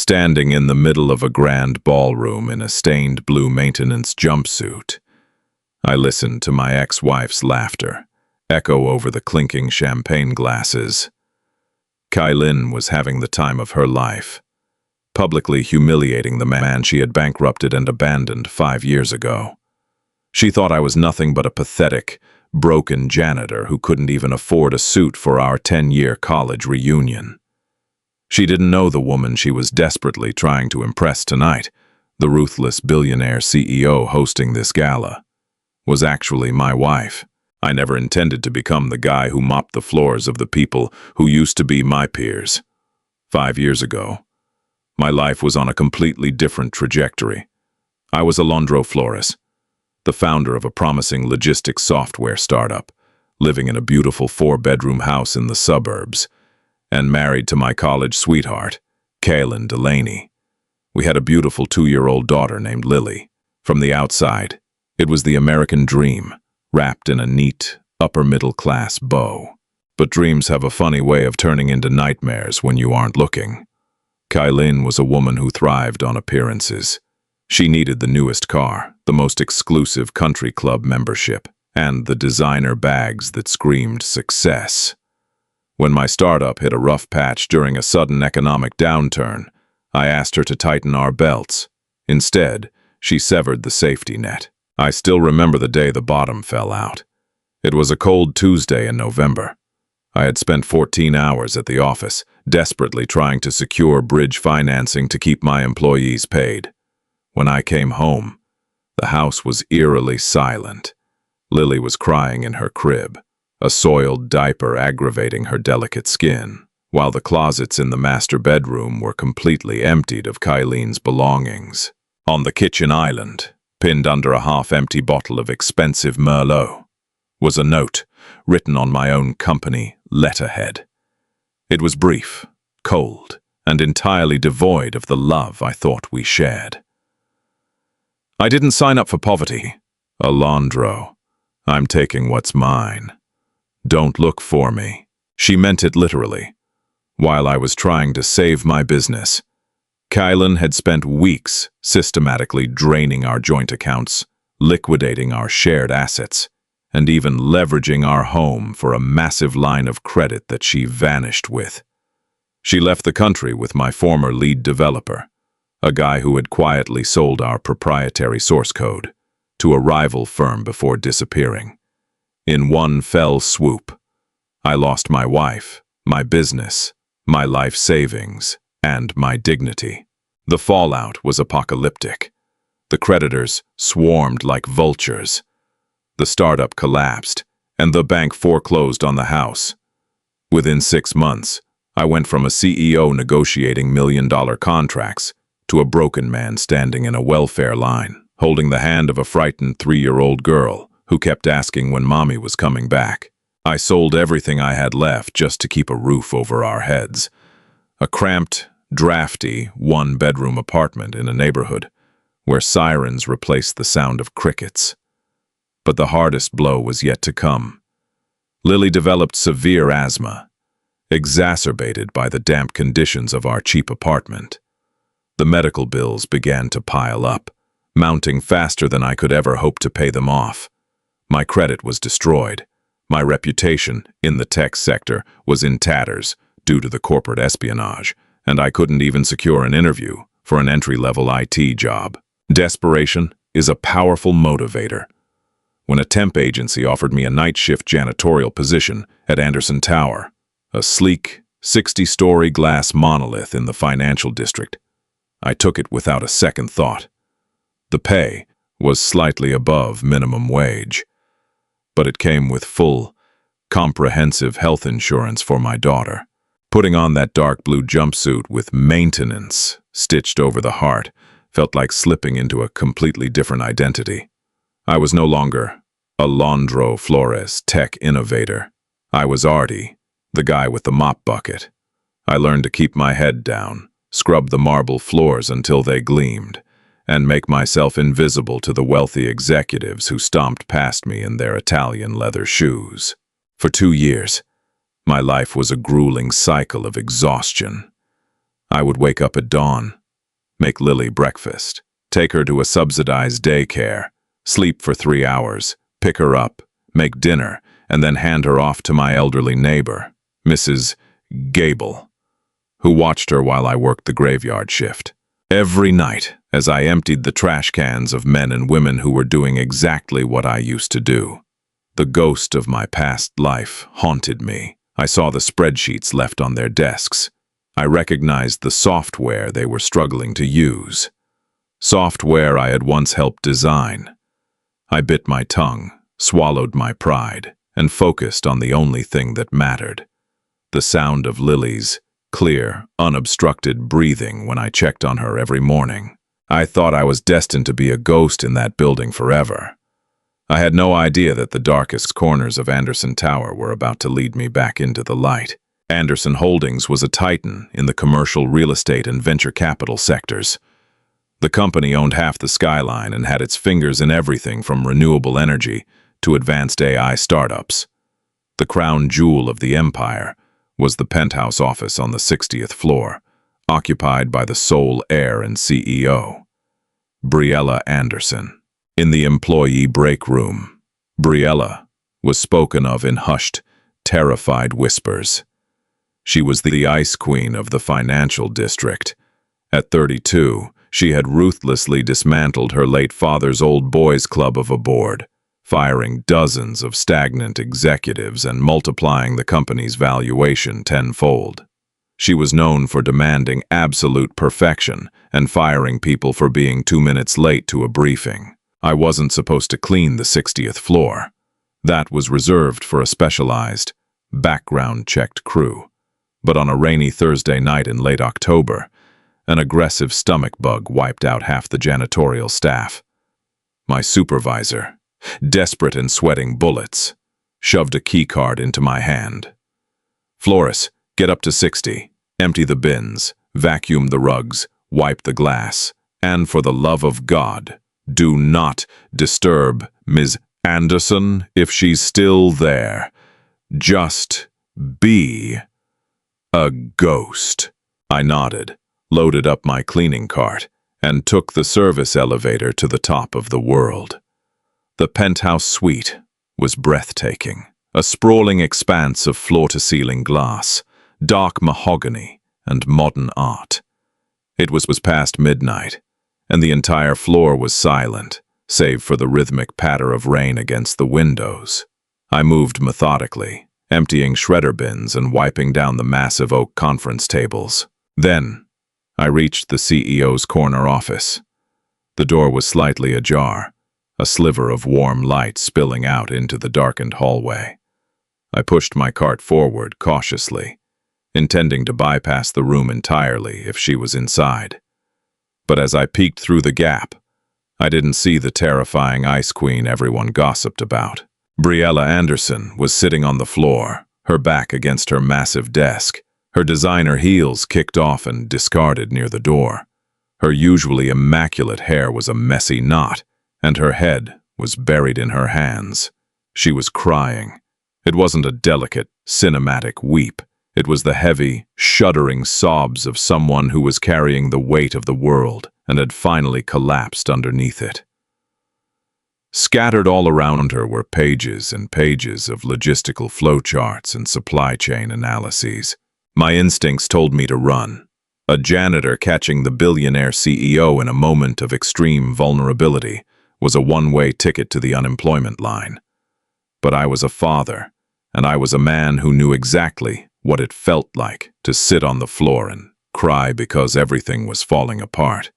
standing in the middle of a grand ballroom in a stained blue maintenance jumpsuit. I listened to my ex-wife's laughter echo over the clinking champagne glasses. Kailin was having the time of her life, publicly humiliating the man she had bankrupted and abandoned 5 years ago. She thought I was nothing but a pathetic, broken janitor who couldn't even afford a suit for our 10-year college reunion. She didn't know the woman she was desperately trying to impress tonight, the ruthless billionaire CEO hosting this gala, was actually my wife. I never intended to become the guy who mopped the floors of the people who used to be my peers. 5 years ago, my life was on a completely different trajectory. I was Alondro Flores, the founder of a promising logistics software startup, living in a beautiful 4-bedroom house in the suburbs, and married to my college sweetheart, Kailin Delaney. We had a beautiful 2-year-old daughter named Lily. From the outside, it was the American dream, wrapped in a neat, upper-middle-class bow. But dreams have a funny way of turning into nightmares when you aren't looking. Kailin was a woman who thrived on appearances. She needed the newest car, the most exclusive country club membership, and the designer bags that screamed success. When my startup hit a rough patch during a sudden economic downturn, I asked her to tighten our belts. Instead, she severed the safety net. I still remember the day the bottom fell out. It was a cold Tuesday in November. I had spent 14 hours at the office, desperately trying to secure bridge financing to keep my employees paid. When I came home, the house was eerily silent. Lily was crying in her crib, a soiled diaper aggravating her delicate skin, while the closets in the master bedroom were completely emptied of Kailin's belongings. On the kitchen island, pinned under a half-empty bottle of expensive Merlot, was a note written on my own company letterhead. It was brief, cold, and entirely devoid of the love I thought we shared. I didn't sign up for poverty, Alondro. I'm taking what's mine. Don't look for me. She meant it literally. While I was trying to save my business, Kailin had spent weeks systematically draining our joint accounts, liquidating our shared assets, and even leveraging our home for a massive line of credit that she vanished with. She left the country with my former lead developer, a guy who had quietly sold our proprietary source code to a rival firm before disappearing. In one fell swoop, I lost my wife, my business, my life savings, and my dignity. The fallout was apocalyptic. The creditors swarmed like vultures. The startup collapsed, and the bank foreclosed on the house. Within 6 months, I went from a CEO negotiating million-dollar contracts to a broken man standing in a welfare line, holding the hand of a frightened 3-year-old girl who kept asking when mommy was coming back. I sold everything I had left just to keep a roof over our heads. A cramped, drafty, 1-bedroom apartment in a neighborhood where sirens replaced the sound of crickets. But the hardest blow was yet to come. Lily developed severe asthma, exacerbated by the damp conditions of our cheap apartment. The medical bills began to pile up, mounting faster than I could ever hope to pay them off. My credit was destroyed. My reputation in the tech sector was in tatters due to the corporate espionage, and I couldn't even secure an interview for an entry-level IT job. Desperation is a powerful motivator. When a temp agency offered me a night shift janitorial position at Anderson Tower, a sleek, 60-story glass monolith in the financial district, I took it without a second thought. The pay was slightly above minimum wage, but it came with full, comprehensive health insurance for my daughter. Putting on that dark blue jumpsuit with maintenance stitched over the heart felt like slipping into a completely different identity. I was no longer Alondro Flores, tech innovator. I was Artie, the guy with the mop bucket. I learned to keep my head down, scrub the marble floors until they gleamed, and make myself invisible to the wealthy executives who stomped past me in their Italian leather shoes. For 2 years, my life was a grueling cycle of exhaustion. I would wake up at dawn, make Lily breakfast, take her to a subsidized daycare, sleep for 3 hours, pick her up, make dinner, and then hand her off to my elderly neighbor, Mrs. Gable, who watched her while I worked the graveyard shift. Every night, as I emptied the trash cans of men and women who were doing exactly what I used to do, the ghost of my past life haunted me. I saw the spreadsheets left on their desks. I recognized the software they were struggling to use. Software I had once helped design. I bit my tongue, swallowed my pride, and focused on the only thing that mattered: the sound of Lily's clear, unobstructed breathing when I checked on her every morning. I thought I was destined to be a ghost in that building forever. I had no idea that the darkest corners of Anderson Tower were about to lead me back into the light. Anderson Holdings was a titan in the commercial real estate and venture capital sectors. The company owned half the skyline and had its fingers in everything from renewable energy to advanced AI startups. The crown jewel of the empire was the penthouse office on the 60th floor, occupied by the sole heir and CEO, Briella Anderson. In the employee break room, Briella was spoken of in hushed, terrified whispers. She was the ice queen of the financial district. At 32, she had ruthlessly dismantled her late father's old boys club of a board, firing dozens of stagnant executives and multiplying the company's valuation tenfold. She was known for demanding absolute perfection and firing people for being 2 minutes late to a briefing. I wasn't supposed to clean the 60th floor. That was reserved for a specialized, background-checked crew. But on a rainy Thursday night in late October, an aggressive stomach bug wiped out half the janitorial staff. My supervisor, desperate and sweating bullets, shoved a keycard into my hand. "Flores, get up to 60, empty the bins, vacuum the rugs, wipe the glass, and for the love of God, do not disturb Ms. Anderson if she's still there. Just be a ghost." I nodded, loaded up my cleaning cart, and took the service elevator to the top of the world. The penthouse suite was breathtaking, a sprawling expanse of floor-to-ceiling glass, dark mahogany, and modern art. It was past midnight, and the entire floor was silent, save for the rhythmic patter of rain against the windows. I moved methodically, emptying shredder bins and wiping down the massive oak conference tables. Then, I reached the CEO's corner office. The door was slightly ajar, a sliver of warm light spilling out into the darkened hallway. I pushed my cart forward cautiously, intending to bypass the room entirely if she was inside. But as I peeked through the gap, I didn't see the terrifying ice queen everyone gossiped about. Briella Anderson was sitting on the floor, her back against her massive desk, her designer heels kicked off and discarded near the door. Her usually immaculate hair was a messy knot, and her head was buried in her hands. She was crying. It wasn't a delicate, cinematic weep. It was the heavy, shuddering sobs of someone who was carrying the weight of the world and had finally collapsed underneath it. Scattered all around her were pages and pages of logistical flowcharts and supply chain analyses. My instincts told me to run. A janitor catching the billionaire CEO in a moment of extreme vulnerability was a one-way ticket to the unemployment line. But I was a father, and I was a man who knew exactly what it felt like to sit on the floor and cry because everything was falling apart.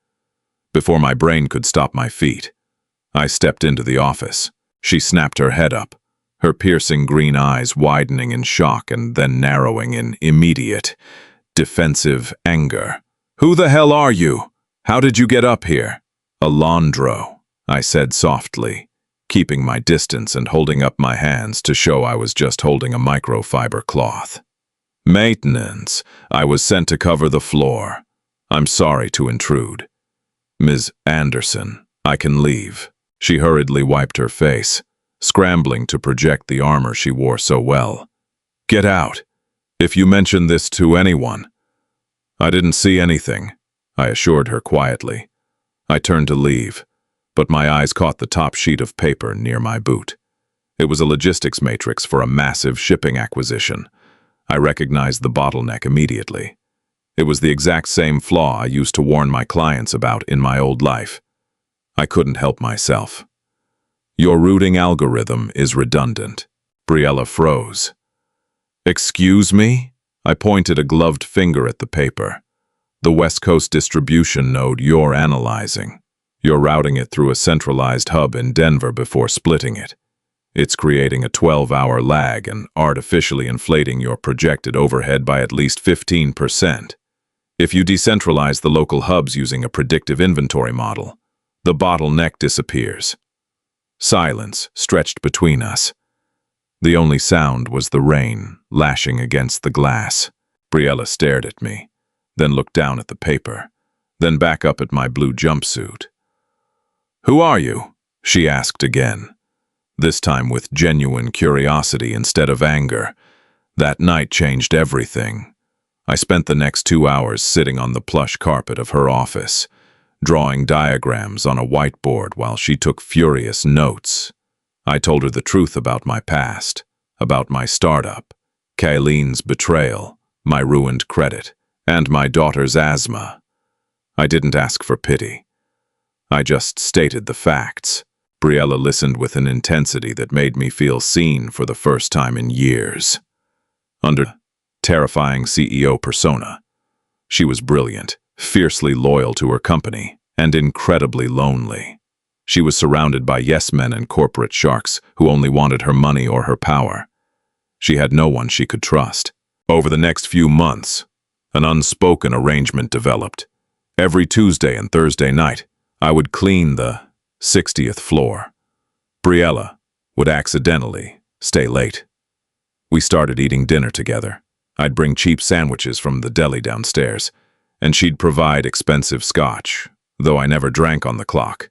Before my brain could stop my feet, I stepped into the office. She snapped her head up, her piercing green eyes widening in shock and then narrowing in immediate, defensive anger. "Who the hell are you? How did you get up here?" "Alondro," I said softly, keeping my distance and holding up my hands to show I was just holding a microfiber cloth. "Maintenance. I was sent to cover the floor. I'm sorry to intrude. Ms. Anderson, I can leave." She hurriedly wiped her face, scrambling to project the armor she wore so well. "Get out. If you mention this to anyone." I didn't see anything, I assured her quietly. I turned to leave, but my eyes caught the top sheet of paper near my boot. It was a logistics matrix for a massive shipping acquisition. I recognized the bottleneck immediately. It was the exact same flaw I used to warn my clients about in my old life. I couldn't help myself. Your routing algorithm is redundant. Briella froze. Excuse me? I pointed a gloved finger at the paper. The West Coast distribution node you're analyzing. You're routing it through a centralized hub in Denver before splitting it. It's creating a 12-hour lag and artificially inflating your projected overhead by at least 15%. If you decentralize the local hubs using a predictive inventory model, the bottleneck disappears. Silence stretched between us. The only sound was the rain lashing against the glass. Briella stared at me, then looked down at the paper, then back up at my blue jumpsuit. "Who are you?" she asked again, this time with genuine curiosity instead of anger. That night changed everything. I spent the next 2 hours sitting on the plush carpet of her office, drawing diagrams on a whiteboard while she took furious notes. I told her the truth about my past, about my startup, Kayleen's betrayal, my ruined credit, and my daughter's asthma. I didn't ask for pity. I just stated the facts. Briella listened with an intensity that made me feel seen for the first time in years. Under terrifying CEO persona, she was brilliant, fiercely loyal to her company, and incredibly lonely. She was surrounded by yes-men and corporate sharks who only wanted her money or her power. She had no one she could trust. Over the next few months, an unspoken arrangement developed. Every Tuesday and Thursday night, I would clean the 60th floor. Briella would accidentally stay late. We started eating dinner together. I'd bring cheap sandwiches from the deli downstairs, and she'd provide expensive scotch, though I never drank on the clock.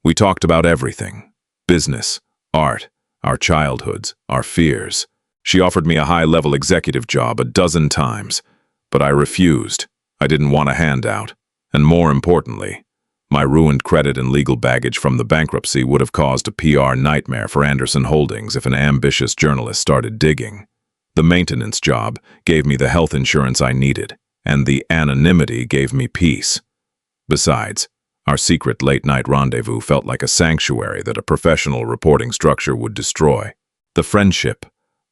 We talked about everything: business, art, our childhoods, our fears. She offered me a high-level executive job a dozen times, but I refused. I didn't want a handout. And more importantly, my ruined credit and legal baggage from the bankruptcy would have caused a PR nightmare for Anderson Holdings if an ambitious journalist started digging. The maintenance job gave me the health insurance I needed, and the anonymity gave me peace. Besides, our secret late-night rendezvous felt like a sanctuary that a professional reporting structure would destroy. The friendship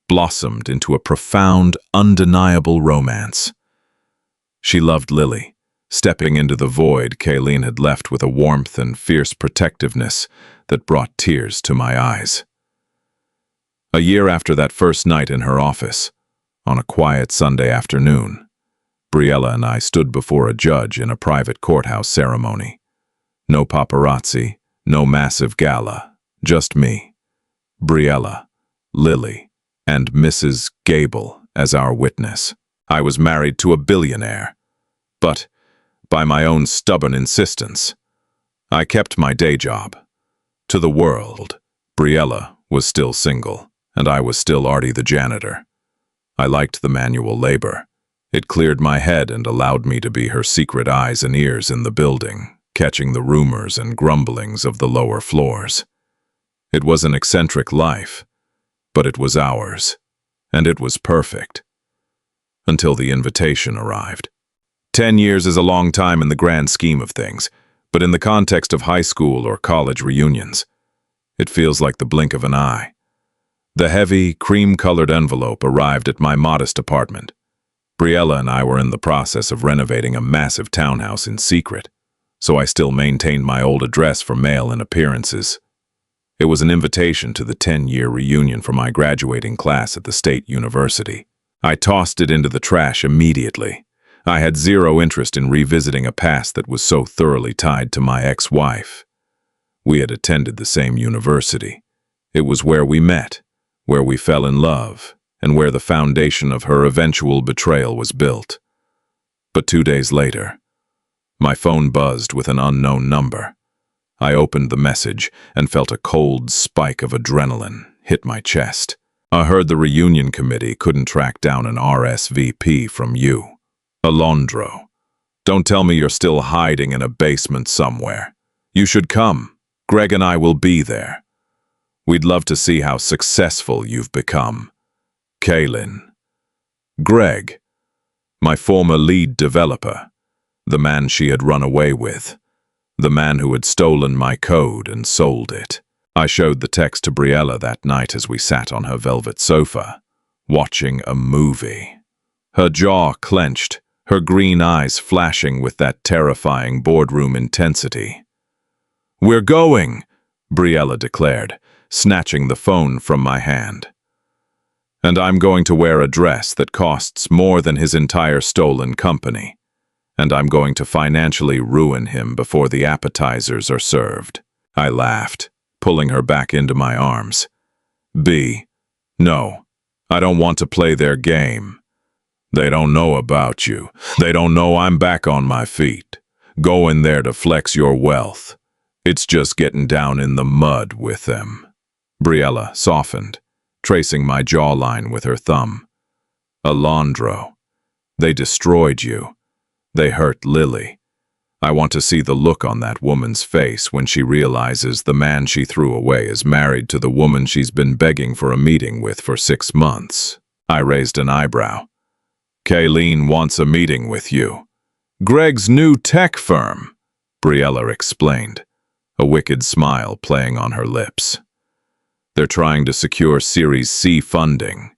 blossomed into a profound, undeniable romance. She loved Lily, stepping into the void Kayleen had left with a warmth and fierce protectiveness that brought tears to my eyes. A year after that first night in her office, on a quiet Sunday afternoon, Briella and I stood before a judge in a private courthouse ceremony. No paparazzi, no massive gala, just me, Briella, Lily, and Mrs. Gable as our witness. I was married to a billionaire, but by my own stubborn insistence, I kept my day job. To the world, Briella was still single, and I was still Artie the janitor. I liked the manual labor. It cleared my head and allowed me to be her secret eyes and ears in the building, catching the rumors and grumblings of the lower floors. It was an eccentric life, but it was ours, and it was perfect. Until the invitation arrived. 10 years is a long time in the grand scheme of things, but in the context of high school or college reunions, it feels like the blink of an eye. The heavy, cream-colored envelope arrived at my modest apartment. Briella and I were in the process of renovating a massive townhouse in secret, so I still maintained my old address for mail and appearances. It was an invitation to the 10-year reunion for my graduating class at the State University. I tossed it into the trash immediately. I had zero interest in revisiting a past that was so thoroughly tied to my ex-wife. We had attended the same university. It was where we met, where we fell in love, and where the foundation of her eventual betrayal was built. But 2 days later, my phone buzzed with an unknown number. I opened the message and felt a cold spike of adrenaline hit my chest. I heard the reunion committee couldn't track down an RSVP from you. Alondro, don't tell me you're still hiding in a basement somewhere. You should come. Greg and I will be there. We'd love to see how successful you've become. Kaylin. Greg, my former lead developer, the man she had run away with, the man who had stolen my code and sold it. I showed the text to Briella that night as we sat on her velvet sofa, watching a movie. Her jaw clenched, her green eyes flashing with that terrifying boardroom intensity. "We're going," Briella declared, snatching the phone from my hand. "And I'm going to wear a dress that costs more than his entire stolen company. And I'm going to financially ruin him before the appetizers are served." I laughed, pulling her back into my arms. No, I don't want to play their game. They don't know about you. They don't know I'm back on my feet. Go in there to flex your wealth. It's just getting down in the mud with them. Briella softened, tracing my jawline with her thumb. Alondro, they destroyed you. They hurt Lily. I want to see the look on that woman's face when she realizes the man she threw away is married to the woman she's been begging for a meeting with for 6 months. I raised an eyebrow. Kaylin wants a meeting with you. Greg's new tech firm, Briella explained, a wicked smile playing on her lips. They're trying to secure Series C funding.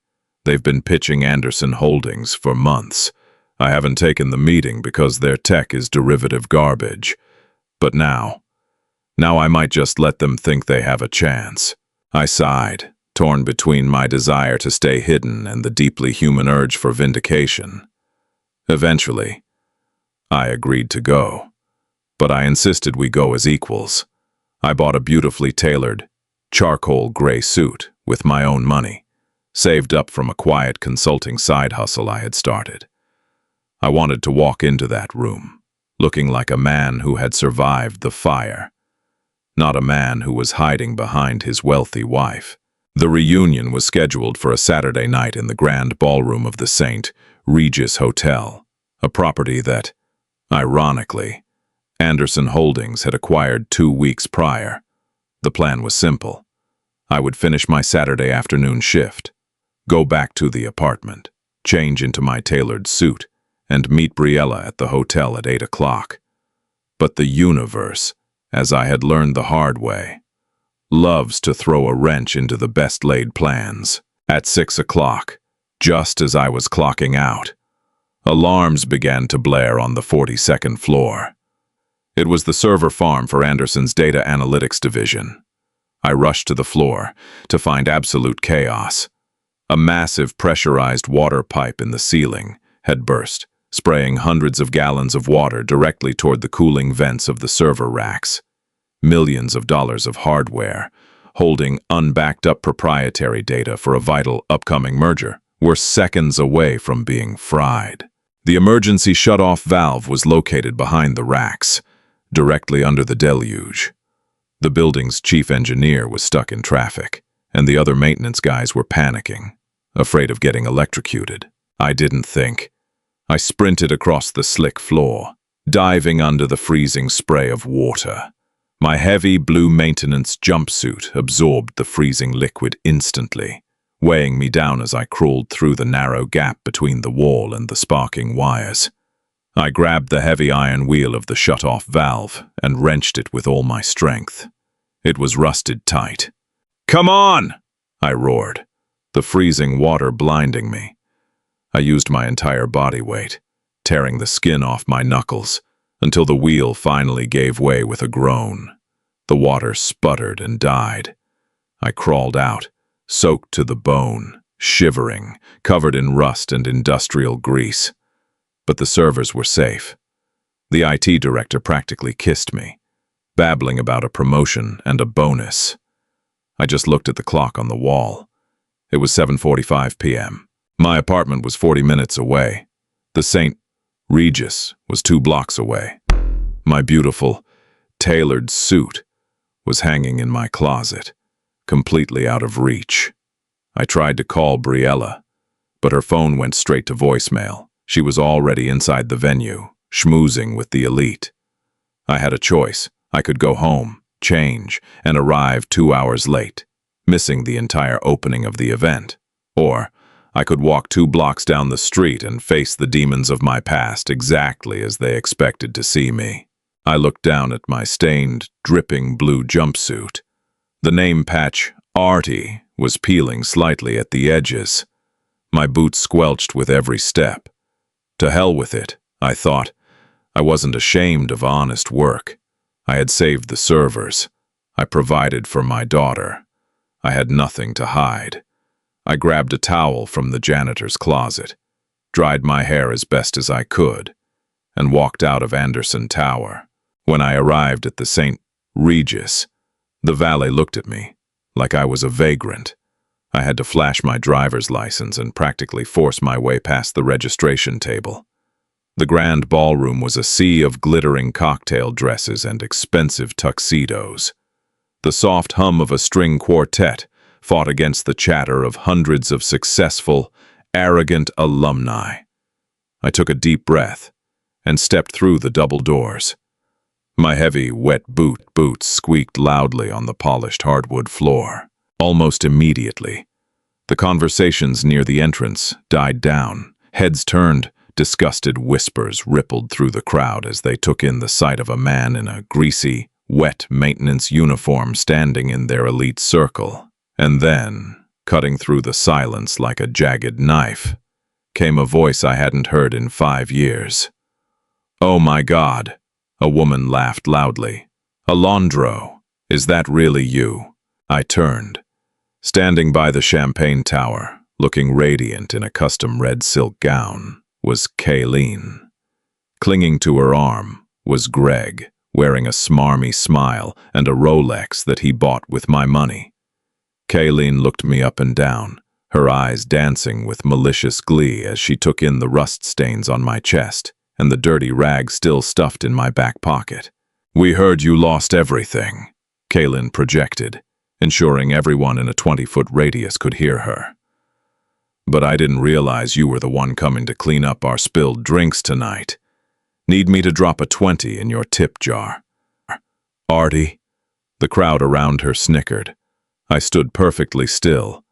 They've been pitching Anderson Holdings for months. I haven't taken the meeting because their tech is derivative garbage. But now I might just let them think they have a chance. I sighed, torn between my desire to stay hidden and the deeply human urge for vindication. Eventually, I agreed to go. But I insisted we go as equals. I bought a beautifully tailored, charcoal gray suit with my own money, saved up from a quiet consulting side hustle I had started. I wanted to walk into that room, looking like a man who had survived the fire, not a man who was hiding behind his wealthy wife. The reunion was scheduled for a Saturday night in the grand ballroom of the St. Regis Hotel, a property that, ironically, Anderson Holdings had acquired 2 weeks prior. The plan was simple. I would finish my Saturday afternoon shift, go back to the apartment, change into my tailored suit, and meet Briella at the hotel at 8 o'clock. But the universe, as I had learned the hard way, loves to throw a wrench into the best-laid plans. At 6 o'clock, just as I was clocking out, alarms began to blare on the 42nd floor. It was the server farm for Anderson's data analytics division. I rushed to the floor to find absolute chaos. A massive pressurized water pipe in the ceiling had burst, spraying hundreds of gallons of water directly toward the cooling vents of the server racks. Millions of dollars of hardware, holding unbacked-up proprietary data for a vital upcoming merger, were seconds away from being fried. The emergency shut-off valve was located behind the racks, directly under the deluge. The building's chief engineer was stuck in traffic, and the other maintenance guys were panicking, afraid of getting electrocuted. I didn't think. I sprinted across the slick floor, diving under the freezing spray of water. My heavy blue maintenance jumpsuit absorbed the freezing liquid instantly, weighing me down as I crawled through the narrow gap between the wall and the sparking wires. I grabbed the heavy iron wheel of the shut-off valve and wrenched it with all my strength. It was rusted tight. "Come on!" I roared, the freezing water blinding me. I used my entire body weight, tearing the skin off my knuckles, until the wheel finally gave way with a groan. The water sputtered and died. I crawled out, soaked to the bone, shivering, covered in rust and industrial grease. But the servers were safe. The IT director practically kissed me, babbling about a promotion and a bonus. I just looked at the clock on the wall. It was 7:45 p.m. My apartment was 40 minutes away. The St. Regis was 2 blocks away. My beautiful, tailored suit was hanging in my closet, completely out of reach. I tried to call Briella, but her phone went straight to voicemail, She was already inside the venue, schmoozing with the elite. I had a choice. I could go home, change, and arrive 2 hours late, missing the entire opening of the event. Or I could walk 2 blocks down the street and face the demons of my past exactly as they expected to see me. I looked down at my stained, dripping blue jumpsuit. The name patch, Artie, was peeling slightly at the edges. My boots squelched with every step. To hell with it, I thought. I wasn't ashamed of honest work. I had saved the servers. I provided for my daughter. I had nothing to hide. I grabbed a towel from the janitor's closet, dried my hair as best as I could, and walked out of Anderson Tower. When I arrived at the St. Regis, the valet looked at me like I was a vagrant. I had to flash my driver's license and practically force my way past the registration table. The grand ballroom was a sea of glittering cocktail dresses and expensive tuxedos. The soft hum of a string quartet fought against the chatter of hundreds of successful, arrogant alumni. I took a deep breath and stepped through the double doors. My heavy, wet boots squeaked loudly on the polished hardwood floor. Almost immediately, the conversations near the entrance died down. Heads turned, disgusted whispers rippled through the crowd as they took in the sight of a man in a greasy, wet maintenance uniform standing in their elite circle. And then, cutting through the silence like a jagged knife, came a voice I hadn't heard in 5 years. "Oh my God," a woman laughed loudly. "Alondro, is that really you?" I turned. Standing by the champagne tower, looking radiant in a custom red silk gown, was Kayleen. Clinging to her arm was Greg, wearing a smarmy smile and a Rolex that he bought with my money. Kayleen looked me up and down, her eyes dancing with malicious glee as she took in the rust stains on my chest and the dirty rag still stuffed in my back pocket. "We heard you lost everything," Kayleen projected, ensuring everyone in a 20-foot radius could hear her. "But I didn't realize you were the one coming to clean up our spilled drinks tonight. Need me to drop a 20 in your tip jar?" "Artie?" The crowd around her snickered. I stood perfectly still,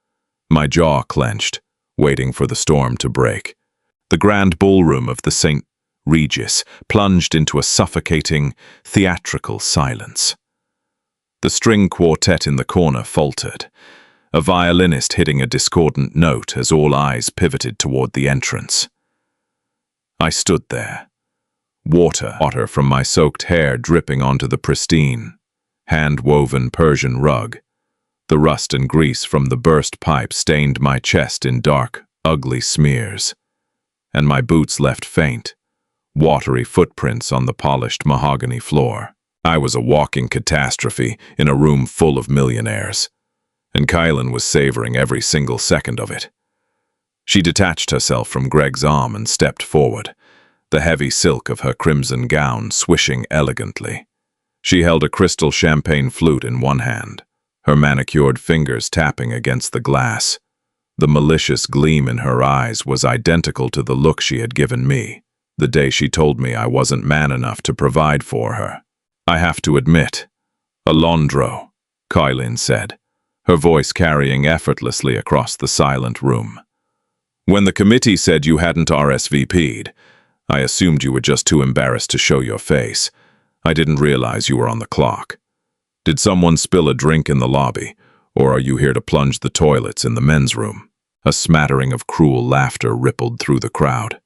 my jaw clenched, waiting for the storm to break. The grand ballroom of the St. Regis plunged into a suffocating, theatrical silence. The string quartet in the corner faltered, a violinist hitting a discordant note as all eyes pivoted toward the entrance. I stood there, water from my soaked hair dripping onto the pristine, hand-woven Persian rug. The rust and grease from the burst pipe stained my chest in dark, ugly smears, and my boots left faint, watery footprints on the polished mahogany floor. I was a walking catastrophe in a room full of millionaires, and Kylan was savoring every single second of it. She detached herself from Greg's arm and stepped forward, the heavy silk of her crimson gown swishing elegantly. She held a crystal champagne flute in one hand, her manicured fingers tapping against the glass. The malicious gleam in her eyes was identical to the look she had given me the day she told me I wasn't man enough to provide for her. "I have to admit, Alondro," Kylan said, her voice carrying effortlessly across the silent room. "When the committee said you hadn't RSVP'd, I assumed you were just too embarrassed to show your face. I didn't realize you were on the clock. Did someone spill a drink in the lobby, or are you here to plunge the toilets in the men's room?" A smattering of cruel laughter rippled through the crowd.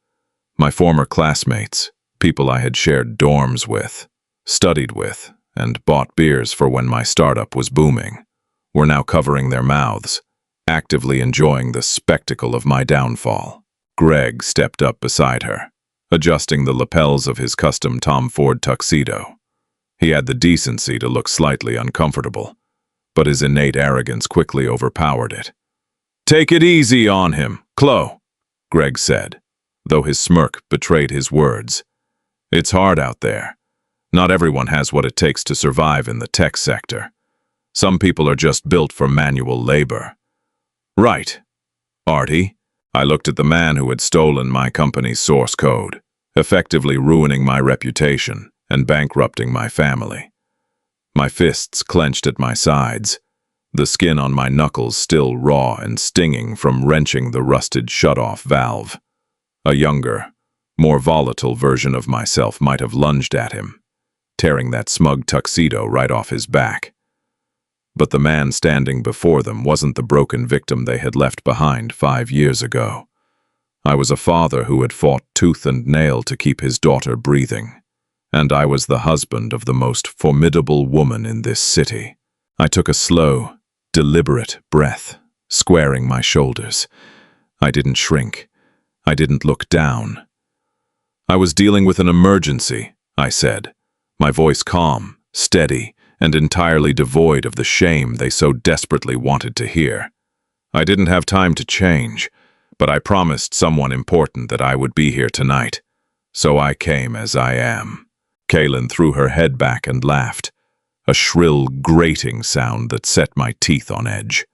My former classmates, people I had shared dorms with, studied with, and bought beers for when my startup was booming, were now covering their mouths, actively enjoying the spectacle of my downfall. Greg stepped up beside her, adjusting the lapels of his custom Tom Ford tuxedo. He had the decency to look slightly uncomfortable, but his innate arrogance quickly overpowered it. "Take it easy on him, Chloe," Greg said, though his smirk betrayed his words. "It's hard out there. Not everyone has what it takes to survive in the tech sector. Some people are just built for manual labor." "Right, Artie," I looked at the man who had stolen my company's source code, effectively ruining my reputation and bankrupting my family. My fists clenched at my sides, the skin on my knuckles still raw and stinging from wrenching the rusted shut-off valve. A younger, more volatile version of myself might have lunged at him, tearing that smug tuxedo right off his back. But the man standing before them wasn't the broken victim they had left behind 5 years ago. I was a father who had fought tooth and nail to keep his daughter breathing, and I was the husband of the most formidable woman in this city. I took a slow, deliberate breath, squaring my shoulders. I didn't shrink. I didn't look down. I was dealing with an emergency, I said, my voice calm, steady, and entirely devoid of the shame they so desperately wanted to hear. I didn't have time to change, but I promised someone important that I would be here tonight, so I came as I am. Kaylin threw her head back and laughed, a shrill, grating sound that set my teeth on edge.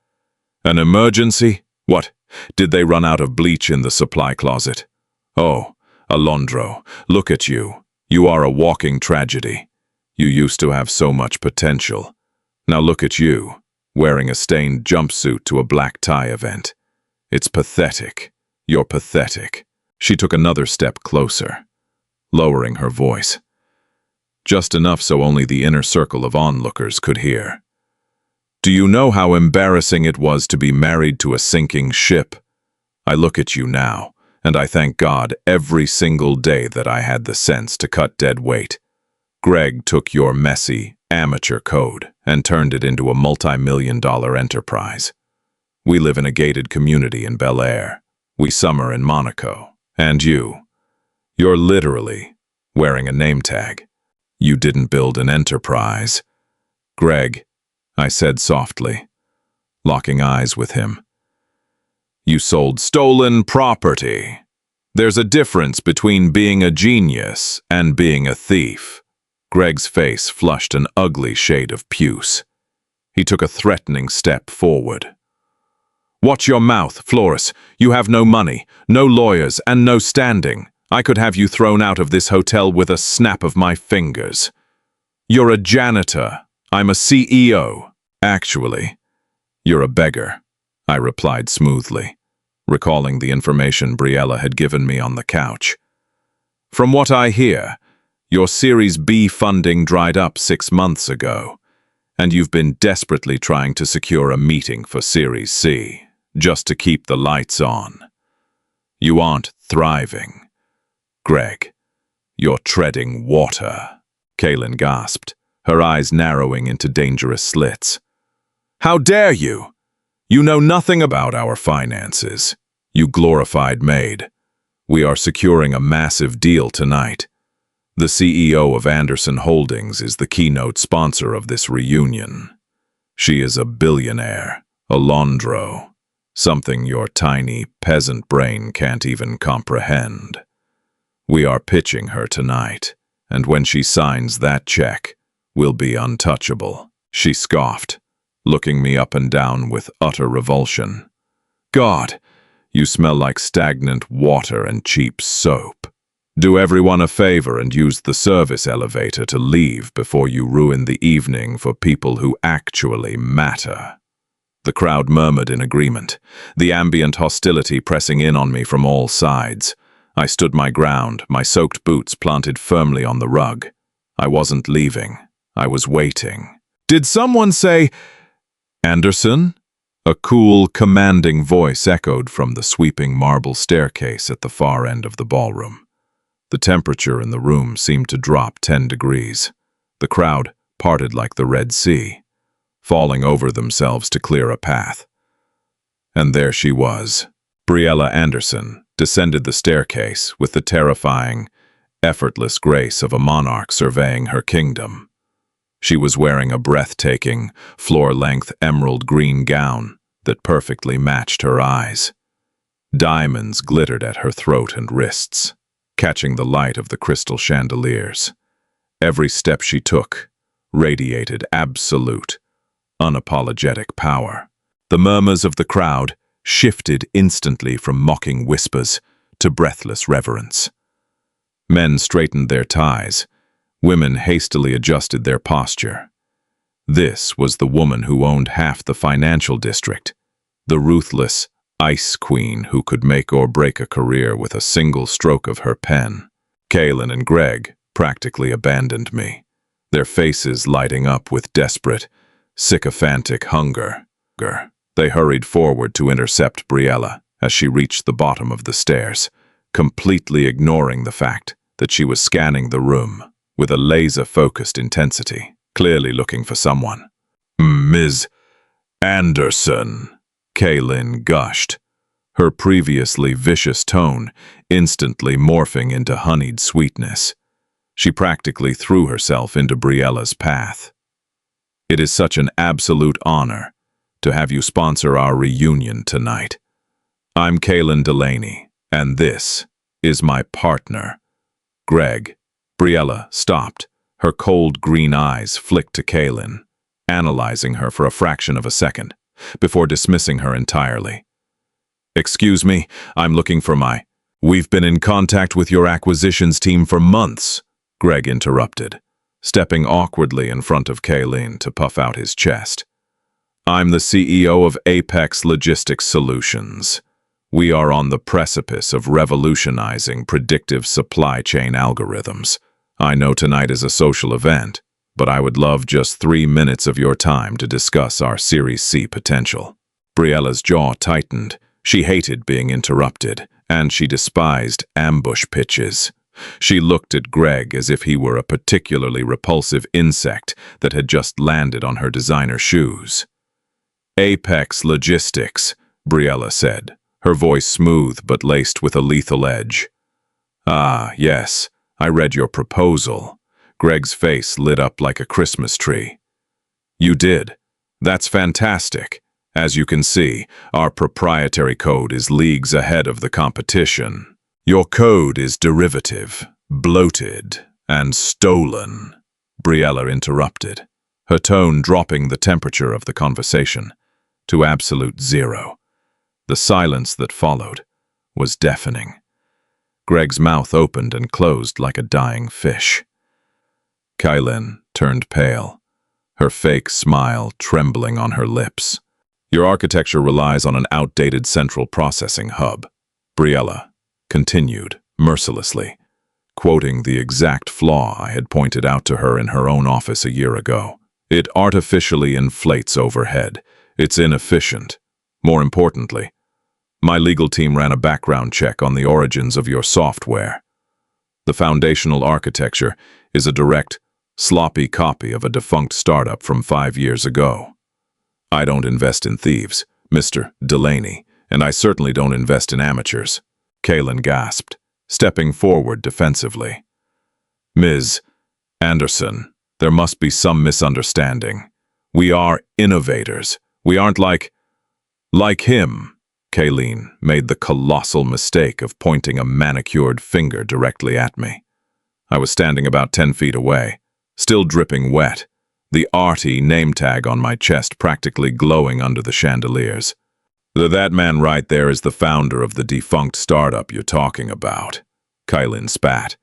An emergency? What? Did they run out of bleach in the supply closet? Oh, Alondro, look at you. You are a walking tragedy. You used to have so much potential. Now look at you, wearing a stained jumpsuit to a black tie event. It's pathetic. You're pathetic. She took another step closer, lowering her voice, just enough so only the inner circle of onlookers could hear. Do you know how embarrassing it was to be married to a sinking ship? I look at you now, and I thank God every single day that I had the sense to cut dead weight. Greg took your messy, amateur code and turned it into a multi-million-dollar enterprise. We live in a gated community in Bel Air. We summer in Monaco. And you're literally wearing a name tag. You didn't build an enterprise. Greg, I said softly, locking eyes with him. You sold stolen property. There's a difference between being a genius and being a thief. Greg's face flushed an ugly shade of puce. He took a threatening step forward. Watch your mouth, Flores. You have no money, no lawyers, and no standing. I could have you thrown out of this hotel with a snap of my fingers. You're a janitor. I'm a CEO. Actually, you're a beggar, I replied smoothly, recalling the information Briella had given me on the couch. From what I hear, your Series B funding dried up 6 months ago, and you've been desperately trying to secure a meeting for Series C, just to keep the lights on. You aren't thriving. Greg, you're treading water, Kaylin gasped, her eyes narrowing into dangerous slits. How dare you? You know nothing about our finances, you glorified maid. We are securing a massive deal tonight. The CEO of Anderson Holdings is the keynote sponsor of this reunion. She is a billionaire, Alondro, something your tiny peasant brain can't even comprehend. We are pitching her tonight, and when she signs that check, we'll be untouchable. She scoffed, looking me up and down with utter revulsion. God, you smell like stagnant water and cheap soap. Do everyone a favor and use the service elevator to leave before you ruin the evening for people who actually matter. The crowd murmured in agreement, the ambient hostility pressing in on me from all sides. I stood my ground, my soaked boots planted firmly on the rug. I wasn't leaving. I was waiting. Did someone say, Anderson? A cool, commanding voice echoed from the sweeping marble staircase at the far end of the ballroom. The temperature in the room seemed to drop 10 degrees. The crowd parted like the Red Sea, falling over themselves to clear a path. And there she was. Briella Anderson descended the staircase with the terrifying, effortless grace of a monarch surveying her kingdom. She was wearing a breathtaking, floor-length emerald green gown that perfectly matched her eyes. Diamonds glittered at her throat and wrists, catching the light of the crystal chandeliers. Every step she took radiated absolute, unapologetic power. The murmurs of the crowd shifted instantly from mocking whispers to breathless reverence. Men straightened their ties. Women hastily adjusted their posture. This was the woman who owned half the financial district, the ruthless ice queen who could make or break a career with a single stroke of her pen. Kaylin and Greg practically abandoned me, their faces lighting up with desperate, sycophantic hunger. They hurried forward to intercept Briella as she reached the bottom of the stairs, completely ignoring the fact that she was scanning the room with a laser-focused intensity, clearly looking for someone. "Ms. Anderson," Kaylin gushed, her previously vicious tone instantly morphing into honeyed sweetness. She practically threw herself into Briella's path. "It is such an absolute honor to have you sponsor our reunion tonight. I'm Kaylin Delaney, and this is my partner, Greg." Briella stopped. Her cold green eyes flicked to Kaylin, analyzing her for a fraction of a second, before dismissing her entirely. "Excuse me, I'm looking for my—" "We've been in contact with your acquisitions team for months," Greg interrupted, stepping awkwardly in front of Kaylin to puff out his chest. "I'm the CEO of Apex Logistics Solutions. We are on the precipice of revolutionizing predictive supply chain algorithms. I know tonight is a social event, but I would love just 3 minutes of your time to discuss our Series C potential." Briella's jaw tightened. She hated being interrupted, and she despised ambush pitches. She looked at Greg as if he were a particularly repulsive insect that had just landed on her designer shoes. "Apex Logistics," Briella said, her voice smooth but laced with a lethal edge. "Ah, yes, I read your proposal." Greg's face lit up like a Christmas tree. "You did? That's fantastic. As you can see, our proprietary code is leagues ahead of the competition. Your code is derivative, bloated, and stolen," Briella interrupted, her tone dropping the temperature of the conversation to absolute zero. The silence that followed was deafening. Greg's mouth opened and closed like a dying fish. Kaylin turned pale, her fake smile trembling on her lips. "Your architecture relies on an outdated central processing hub," Briella continued mercilessly, quoting the exact flaw I had pointed out to her in her own office a year ago. "It artificially inflates overhead. It's inefficient. More importantly, my legal team ran a background check on the origins of your software. The foundational architecture is a direct, sloppy copy of a defunct startup from 5 years ago. I don't invest in thieves, Mr. Delaney, and I certainly don't invest in amateurs," Kaylin gasped, stepping forward defensively. "Ms. Anderson, there must be some misunderstanding. We are innovators. We aren't like him." Kaylin made the colossal mistake of pointing a manicured finger directly at me. I was standing about 10 feet away, still dripping wet, the Artie name tag on my chest practically glowing under the chandeliers. "That man right there is the founder of the defunct startup you're talking about," Kaylin spat,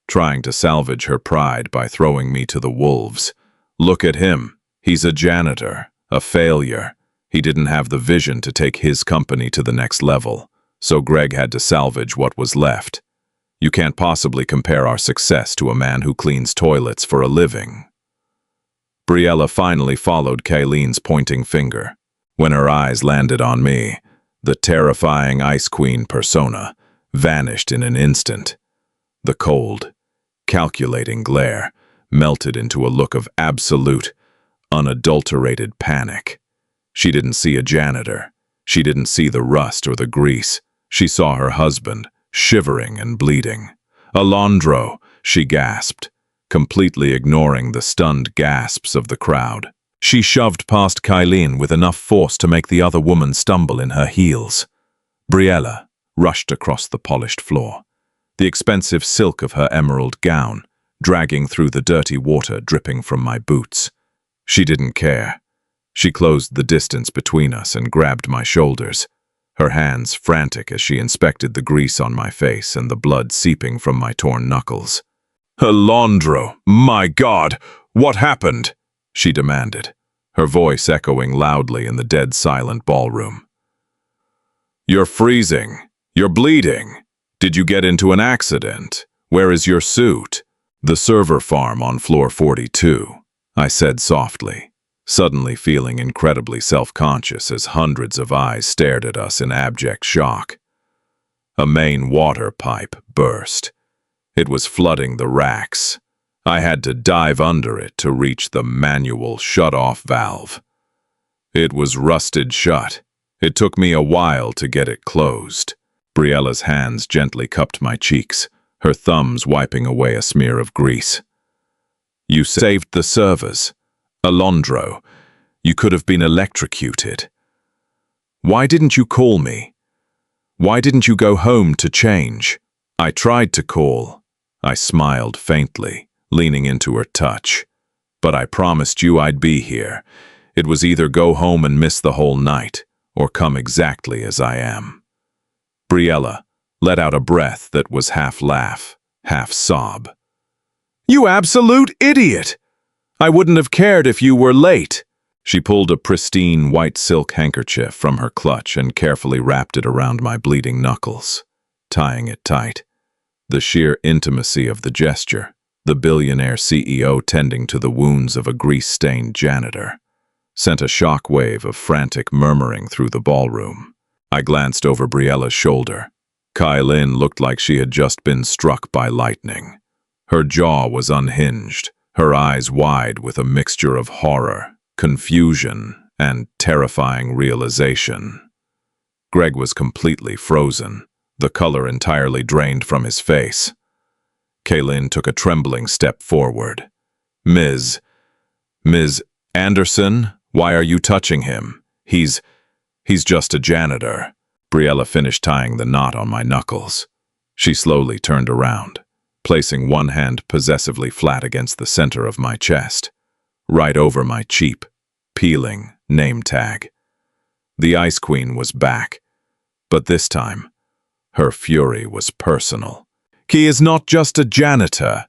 trying to salvage her pride by throwing me to the wolves. "Look at him. He's a janitor, a failure. He didn't have the vision to take his company to the next level, so Greg had to salvage what was left. You can't possibly compare our success to a man who cleans toilets for a living." Briella finally followed Kaylin's pointing finger. When her eyes landed on me, the terrifying Ice Queen persona vanished in an instant. The cold, calculating glare melted into a look of absolute, unadulterated panic. She didn't see a janitor. She didn't see the rust or the grease. She saw her husband, shivering and bleeding. "Alondro," she gasped, completely ignoring the stunned gasps of the crowd. She shoved past Kaylin with enough force to make the other woman stumble in her heels. Briella rushed across the polished floor, the expensive silk of her emerald gown dragging through the dirty water dripping from my boots. She didn't care. She closed the distance between us and grabbed my shoulders, her hands frantic as she inspected the grease on my face and the blood seeping from my torn knuckles. "Alondro, my God, what happened?" she demanded, her voice echoing loudly in the dead silent ballroom. "You're freezing. You're bleeding. Did you get into an accident? Where is your suit?" "The server farm on floor 42, I said softly, suddenly feeling incredibly self-conscious as hundreds of eyes stared at us in abject shock. A main water pipe burst. It was flooding the racks. I had to dive under it to reach the manual shut-off valve. It was rusted shut. It took me a while to get it closed. Briella's hands gently cupped my cheeks, her thumbs wiping away a smear of grease. "You saved the servers. Alondro, you could have been electrocuted. Why didn't you call me? Why didn't you go home to change?" "I tried to call." I smiled faintly, leaning into her touch. "But I promised you I'd be here. It was either go home and miss the whole night, or come exactly as I am." Briella let out a breath that was half laugh, half sob. "You absolute idiot! I wouldn't have cared if you were late." She pulled a pristine white silk handkerchief from her clutch and carefully wrapped it around my bleeding knuckles, tying it tight. The sheer intimacy of the gesture, the billionaire CEO tending to the wounds of a grease-stained janitor, sent a shock wave of frantic murmuring through the ballroom. I glanced over Briella's shoulder. Kailin looked like she had just been struck by lightning. Her jaw was unhinged, her eyes wide with a mixture of horror, confusion, and terrifying realization. Greg was completely frozen, the color entirely drained from his face. Kailin took a trembling step forward. Ms. Anderson, why are you touching him? He's just a janitor." Briella finished tying the knot on my knuckles. She slowly turned around, placing one hand possessively flat against the center of my chest, right over my cheap, peeling name tag. The Ice Queen was back, but this time, her fury was personal. "He is not just a janitor,"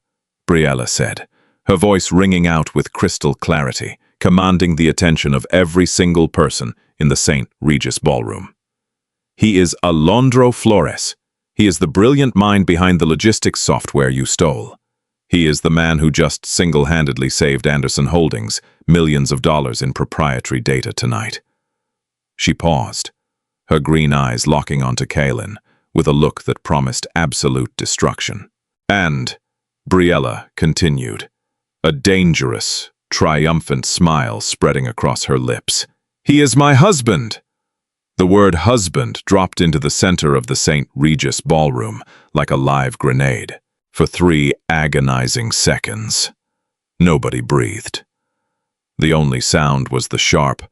Briella said, her voice ringing out with crystal clarity, commanding the attention of every single person in the St. Regis ballroom. "He is Alondro Flores. He is the brilliant mind behind the logistics software you stole. He is the man who just single-handedly saved Anderson Holdings millions of dollars in proprietary data tonight." She paused, her green eyes locking onto Kailin, with a look that promised absolute destruction. "And," Briella continued, a dangerous, triumphant smile spreading across her lips, "he is my husband." The word husband dropped into the center of the St. Regis ballroom like a live grenade. For 3 agonizing seconds, nobody breathed. The only sound was the sharp,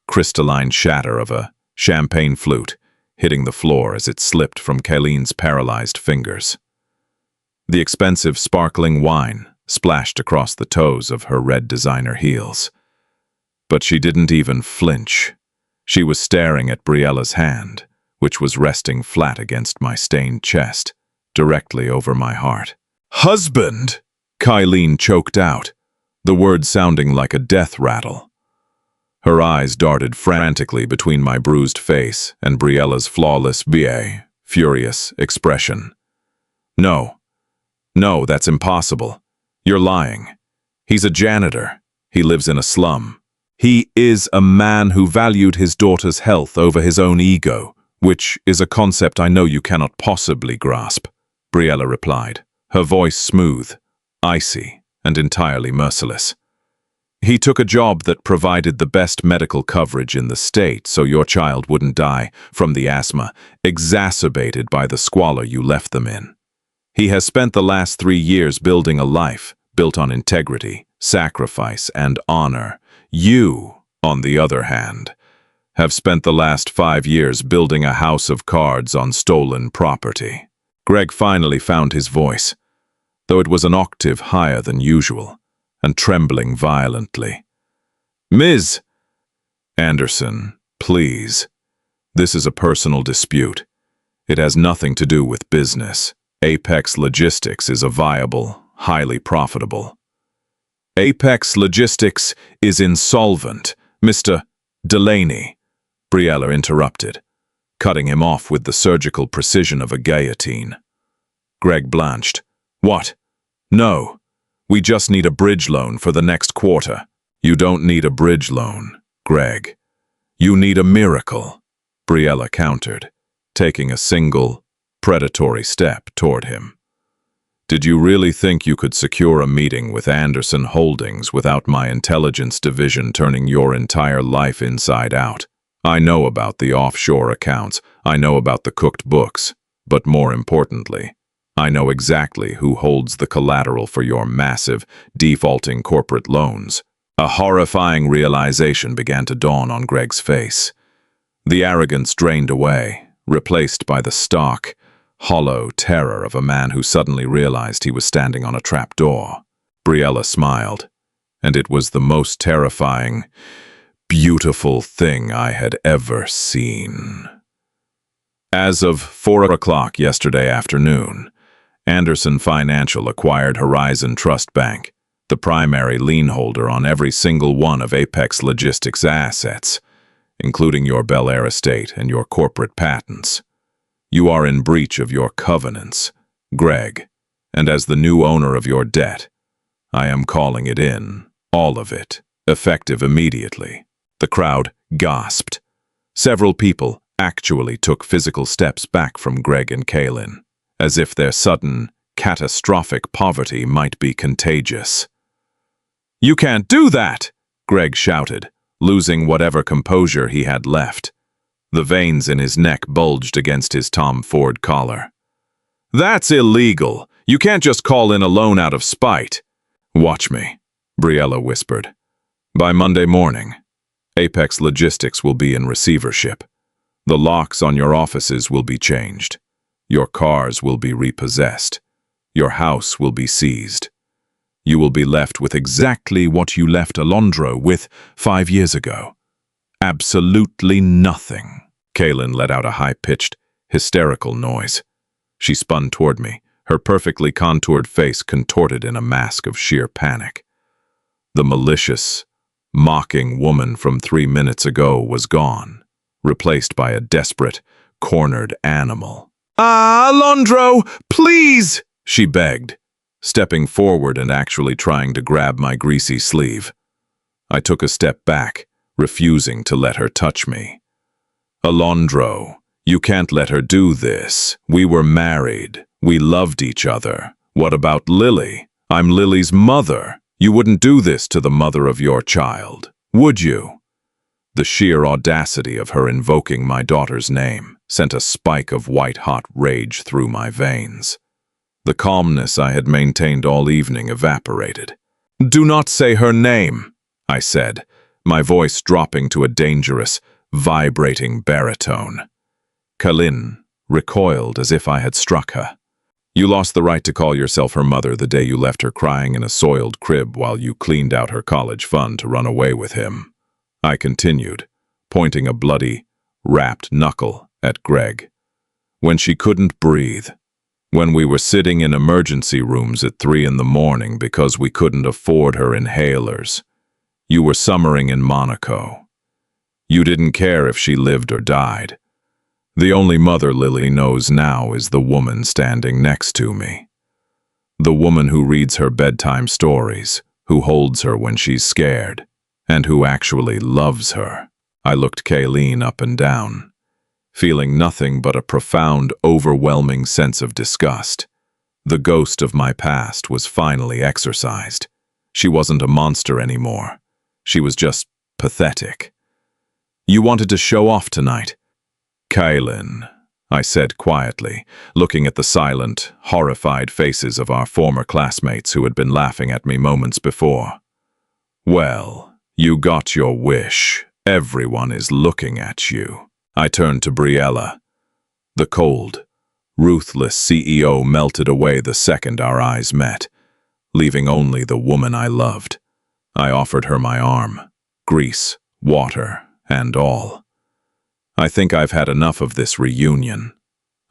crystalline shatter of a champagne flute hitting the floor as it slipped from Kaylin's paralyzed fingers. The expensive sparkling wine splashed across the toes of her red designer heels. But she didn't even flinch. She was staring at Briella's hand, which was resting flat against my stained chest, directly over my heart. "Husband!" Kailin choked out, the word sounding like a death rattle. Her eyes darted frantically between my bruised face and Briella's flawless, furious expression. No, that's impossible. You're lying. He's a janitor. He lives in a slum. He is a man who valued his daughter's health over his own ego, which is a concept I know you cannot possibly grasp," Briella replied, her voice smooth, icy, and entirely merciless. "He took a job that provided the best medical coverage in the state so your child wouldn't die from the asthma exacerbated by the squalor you left them in. He has spent the last 3 years building a life built on integrity, sacrifice, and honor. You, on the other hand, have spent the last 5 years building a house of cards on stolen property." Greg finally found his voice, though it was an octave higher than usual, and trembling violently. "Ms. Anderson, please. This is a personal dispute. It has nothing to do with business. Apex Logistics is a viable, highly profitable. Apex Logistics is insolvent, Mr. Delaney, Briella interrupted, cutting him off with the surgical precision of a guillotine. Greg blanched. What? No. We just need a bridge loan for the next quarter. You don't need a bridge loan, Greg. You need a miracle, Briella countered, taking a single, predatory step toward him. Did you really think you could secure a meeting with Anderson Holdings without my intelligence division turning your entire life inside out? I know about the offshore accounts, I know about the cooked books, but more importantly, I know exactly who holds the collateral for your massive, defaulting corporate loans. A horrifying realization began to dawn on Greg's face. The arrogance drained away, replaced by the stark, hollow terror of a man who suddenly realized he was standing on a trapdoor. Briella smiled, and it was the most terrifying, beautiful thing I had ever seen. As of 4 o'clock yesterday afternoon, Anderson Financial acquired Horizon Trust Bank, the primary lien holder on every single one of Apex Logistics' assets, including your Bel Air estate and your corporate patents. You are in breach of your covenants, Greg, and as the new owner of your debt, I am calling it in, all of it, effective immediately. The crowd gasped. Several people actually took physical steps back from Greg and Kaylin, as if their sudden, catastrophic poverty might be contagious. You can't do that, Greg shouted, losing whatever composure he had left. The veins in his neck bulged against his Tom Ford collar. That's illegal. You can't just call in a loan out of spite. Watch me, Briella whispered. By Monday morning, Apex Logistics will be in receivership. The locks on your offices will be changed. Your cars will be repossessed. Your house will be seized. You will be left with exactly what you left Alondro with 5 years ago. Absolutely nothing. Kaylin let out a high-pitched, hysterical noise. She spun toward me, her perfectly contoured face contorted in a mask of sheer panic. The malicious, mocking woman from 3 minutes ago was gone, replaced by a desperate, cornered animal. Alondro, please, she begged, stepping forward and actually trying to grab my greasy sleeve. I took a step back, refusing to let her touch me. Alondro, you can't let her do this. We were married. We loved each other. What about Lily? I'm Lily's mother. You wouldn't do this to the mother of your child, would you? The sheer audacity of her invoking my daughter's name sent a spike of white-hot rage through my veins. The calmness I had maintained all evening evaporated. Do not say her name, I said, my voice dropping to a dangerous, vibrating baritone. Kaylin recoiled as if I had struck her. You lost the right to call yourself her mother the day you left her crying in a soiled crib while you cleaned out her college fund to run away with him. I continued, pointing a bloody, wrapped knuckle at Greg. When she couldn't breathe. When we were sitting in emergency rooms at 3 in the morning because we couldn't afford her inhalers. You were summering in Monaco. You didn't care if she lived or died. The only mother Lily knows now is the woman standing next to me. The woman who reads her bedtime stories, who holds her when she's scared, and who actually loves her. I looked Kaylin up and down, feeling nothing but a profound, overwhelming sense of disgust. The ghost of my past was finally exorcised. She wasn't a monster anymore. She was just pathetic. You wanted to show off tonight. Kaylin, I said quietly, looking at the silent, horrified faces of our former classmates who had been laughing at me moments before. Well, you got your wish. Everyone is looking at you. I turned to Briella. The cold, ruthless CEO melted away the second our eyes met, leaving only the woman I loved. I offered her my arm, grease, water, and all. I think I've had enough of this reunion,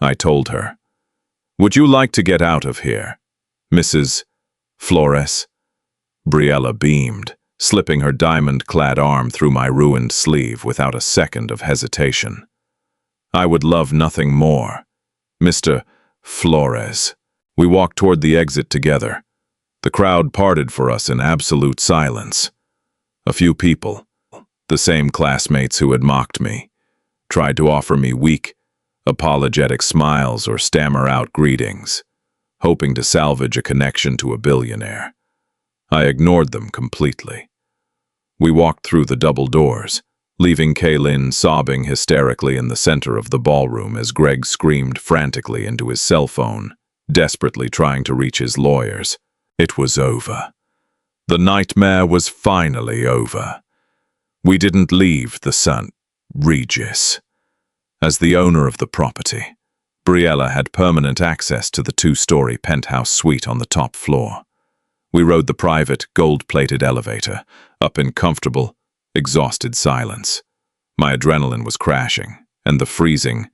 I told her. Would you like to get out of here, Mrs. Flores? Briella beamed, slipping her diamond-clad arm through my ruined sleeve without a second of hesitation. I would love nothing more. Mr. Flores. We walked toward the exit together. The crowd parted for us in absolute silence. A few people, the same classmates who had mocked me, tried to offer me weak, apologetic smiles or stammer out greetings, hoping to salvage a connection to a billionaire. I ignored them completely. We walked through the double doors, leaving Kaylin sobbing hysterically in the center of the ballroom as Greg screamed frantically into his cell phone, desperately trying to reach his lawyers. It was over. The nightmare was finally over. We didn't leave the St. Regis. As the owner of the property, Briella had permanent access to the two-story penthouse suite on the top floor. We rode the private, gold-plated elevator, up in comfortable, exhausted silence. My adrenaline was crashing, and the freezing,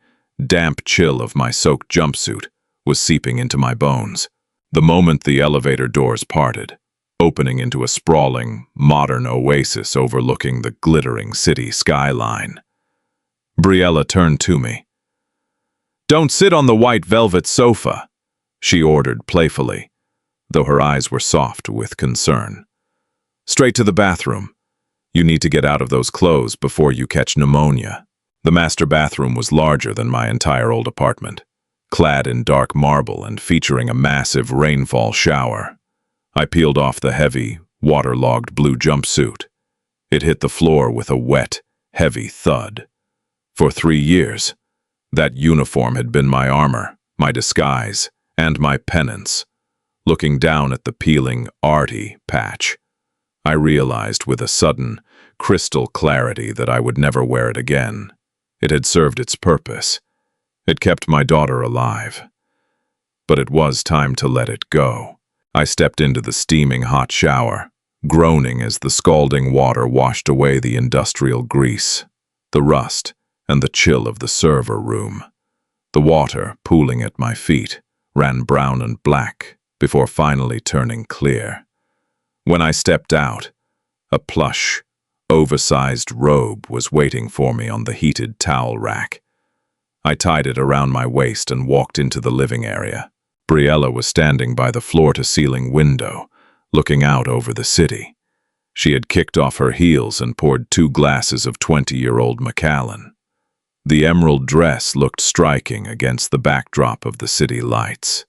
damp chill of my soaked jumpsuit was seeping into my bones. The moment the elevator doors parted, opening into a sprawling, modern oasis overlooking the glittering city skyline, Briella turned to me. "Don't sit on the white velvet sofa," she ordered playfully, though her eyes were soft with concern. "Straight to the bathroom. You need to get out of those clothes before you catch pneumonia." The master bathroom was larger than my entire old apartment, clad in dark marble and featuring a massive rainfall shower. I peeled off the heavy, waterlogged blue jumpsuit. It hit the floor with a wet, heavy thud. For 3 years, that uniform had been my armor, my disguise, and my penance. Looking down at the peeling Artie patch, I realized with a sudden, crystal clarity that I would never wear it again. It had served its purpose. It kept my daughter alive. But it was time to let it go. I stepped into the steaming hot shower, groaning as the scalding water washed away the industrial grease, the rust, and the chill of the server room. The water, pooling at my feet, ran brown and black before finally turning clear. When I stepped out, a plush, oversized robe was waiting for me on the heated towel rack. I tied it around my waist and walked into the living area. Briella was standing by the floor-to-ceiling window, looking out over the city. She had kicked off her heels and poured 2 glasses of 20-year-old Macallan. The emerald dress looked striking against the backdrop of the city lights.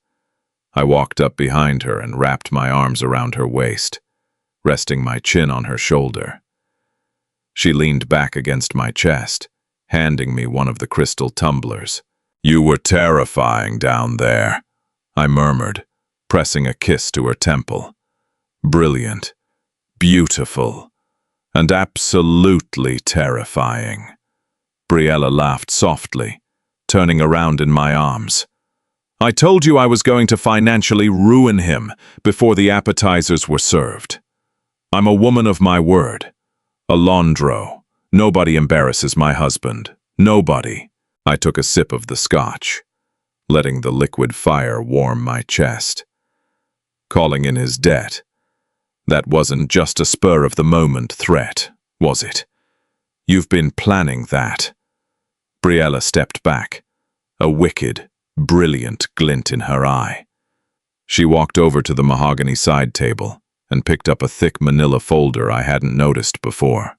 I walked up behind her and wrapped my arms around her waist, resting my chin on her shoulder. She leaned back against my chest, handing me one of the crystal tumblers. "You were terrifying down there," I murmured, pressing a kiss to her temple. "Brilliant, beautiful, and absolutely terrifying." Briella laughed softly, turning around in my arms. "I told you I was going to financially ruin him before the appetizers were served. I'm a woman of my word. Alondro. Nobody embarrasses my husband. Nobody." I took a sip of the scotch, letting the liquid fire warm my chest. Calling in his debt. That wasn't just a spur-of-the-moment threat, was it? "You've been planning that." Briella stepped back, a wicked, brilliant glint in her eye. She walked over to the mahogany side table and picked up a thick manila folder I hadn't noticed before.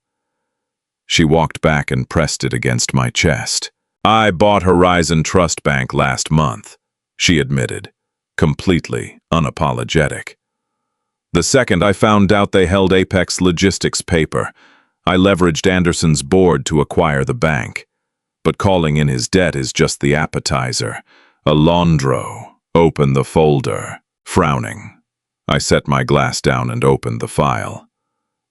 She walked back and pressed it against my chest. "I bought Horizon Trust Bank last month," she admitted, completely unapologetic. "The second I found out they held Apex Logistics paper, I leveraged Anderson's board to acquire the bank. But calling in his debt is just the appetizer. Alondro, open the folder." Frowning, I set my glass down and opened the file.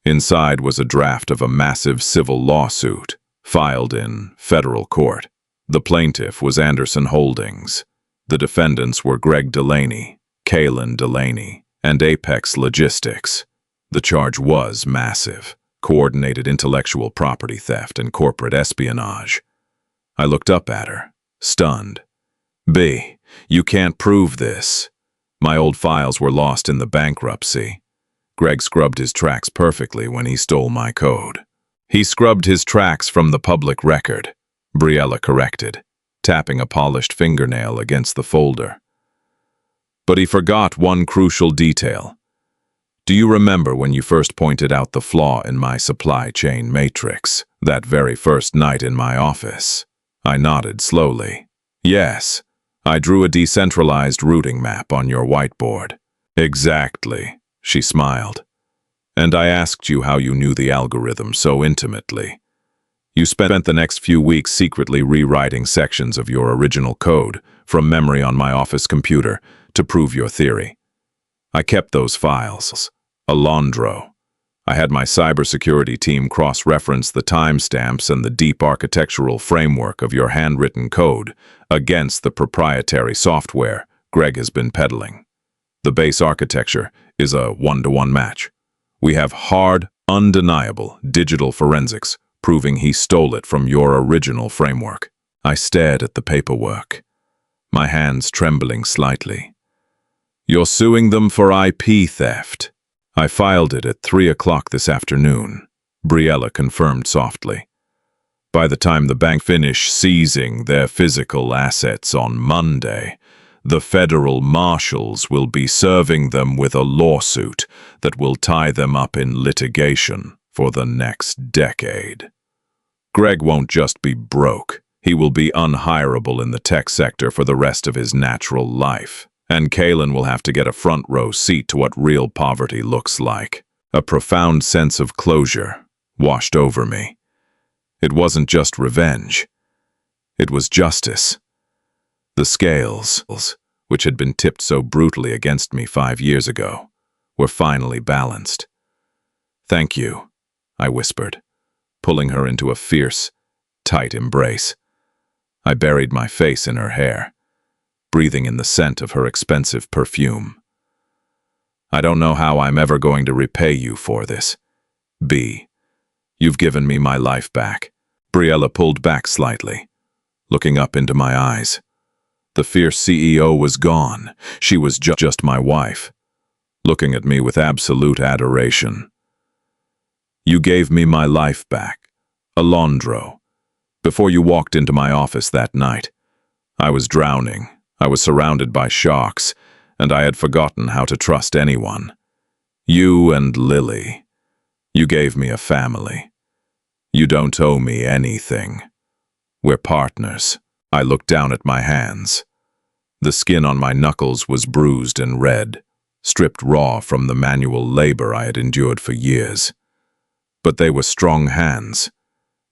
Inside was a draft of a massive civil lawsuit, filed in federal court. The plaintiff was Anderson Holdings. The defendants were Greg Delaney, Kaylin Delaney, and Apex Logistics. The charge was massive: coordinated intellectual property theft and corporate espionage. I looked up at her, stunned. B, you can't prove this. My old files were lost in the bankruptcy. Greg scrubbed his tracks perfectly when he stole my code. He scrubbed his tracks from the public record, Briella corrected, tapping a polished fingernail against the folder. But he forgot one crucial detail. Do you remember when you first pointed out the flaw in my supply chain matrix, that very first night in my office? I nodded slowly. Yes, I drew a decentralized routing map on your whiteboard. Exactly, she smiled. And I asked you how you knew the algorithm so intimately. You spent the next few weeks secretly rewriting sections of your original code from memory on my office computer to prove your theory. I kept those files. Alondro. I had my cybersecurity team cross-reference the timestamps and the deep architectural framework of your handwritten code against the proprietary software Greg has been peddling. The base architecture is a one-to-one match. We have hard, undeniable digital forensics proving he stole it from your original framework. I stared at the paperwork, my hands trembling slightly. You're suing them for IP theft. I filed it at 3 o'clock this afternoon, Briella confirmed softly. By the time the bank finished seizing their physical assets on Monday, the federal marshals will be serving them with a lawsuit that will tie them up in litigation for the next decade. Greg won't just be broke, he will be unhireable in the tech sector for the rest of his natural life. And Kalen will have to get a front-row seat to what real poverty looks like. A profound sense of closure washed over me. It wasn't just revenge. It was justice. The scales, which had been tipped so brutally against me 5 years ago, were finally balanced. Thank you, I whispered, pulling her into a fierce, tight embrace. I buried my face in her hair, breathing in the scent of her expensive perfume. I don't know how I'm ever going to repay you for this. B, you've given me my life back. Briella pulled back slightly, looking up into my eyes. The fierce CEO was gone. She was just my wife, looking at me with absolute adoration. You gave me my life back, Alondro. Before you walked into my office that night, I was drowning. I was surrounded by sharks, and I had forgotten how to trust anyone. You and Lily. You gave me a family. You don't owe me anything. We're partners. I looked down at my hands. The skin on my knuckles was bruised and red, stripped raw from the manual labor I had endured for years. But they were strong hands.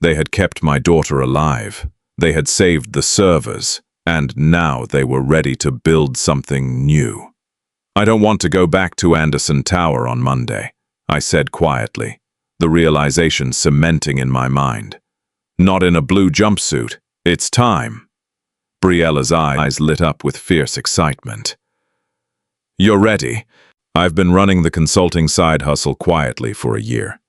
They had kept my daughter alive. They had saved the servers. And now they were ready to build something new. I don't want to go back to Anderson Tower on Monday, I said quietly, the realization cementing in my mind. Not in a blue jumpsuit. It's time. Briella's eyes lit up with fierce excitement. You're ready. I've been running the consulting side hustle quietly for a year.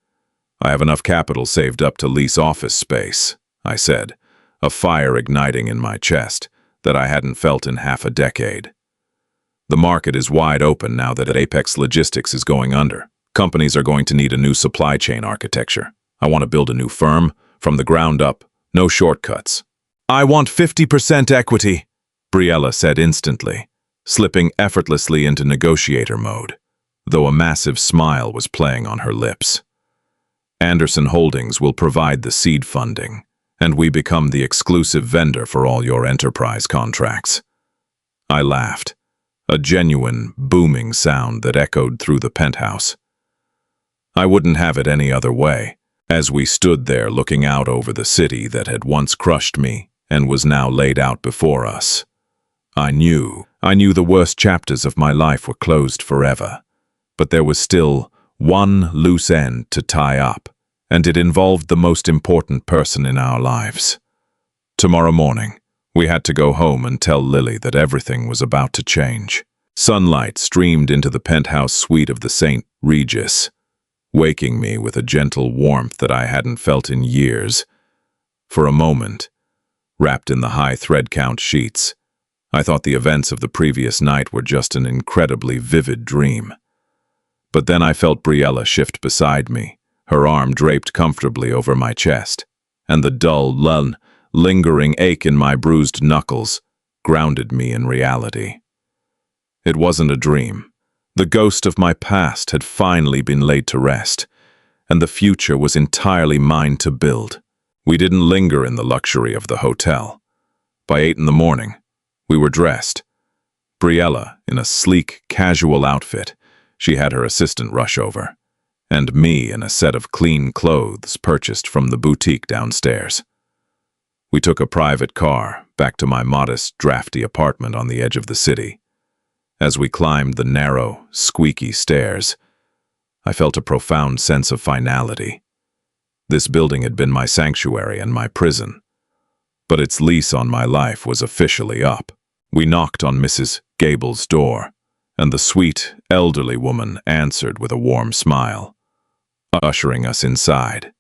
I have enough capital saved up to lease office space, I said, a fire igniting in my chest that I hadn't felt in half a decade. The market is wide open now that Apex Logistics is going under. Companies are going to need a new supply chain architecture. I want to build a new firm, from the ground up, no shortcuts. I want 50% equity, Briella said instantly, slipping effortlessly into negotiator mode, though a massive smile was playing on her lips. Anderson Holdings will provide the seed funding, and we become the exclusive vendor for all your enterprise contracts. I laughed, a genuine, booming sound that echoed through the penthouse. I wouldn't have it any other way, as we stood there looking out over the city that had once crushed me and was now laid out before us. I knew the worst chapters of my life were closed forever, but there was still one loose end to tie up, and it involved the most important person in our lives. Tomorrow morning, we had to go home and tell Lily that everything was about to change. Sunlight streamed into the penthouse suite of the St. Regis, waking me with a gentle warmth that I hadn't felt in years. For a moment, wrapped in the high thread count sheets. I thought the events of the previous night were just an incredibly vivid dream. But then I felt Briella shift beside me, her arm draped comfortably over my chest, and the dull, lingering ache in my bruised knuckles grounded me in reality. It wasn't a dream. The ghost of my past had finally been laid to rest, and the future was entirely mine to build. We didn't linger in the luxury of the hotel. By 8 in the morning, we were dressed. Briella in a sleek, casual outfit, she had her assistant rush over, and me in a set of clean clothes purchased from the boutique downstairs. We took a private car back to my modest, drafty apartment on the edge of the city. As we climbed the narrow, squeaky stairs, I felt a profound sense of finality. This building had been my sanctuary and my prison, but its lease on my life was officially up. We knocked on Mrs. Gable's door, and the sweet, elderly woman answered with a warm smile, ushering us inside.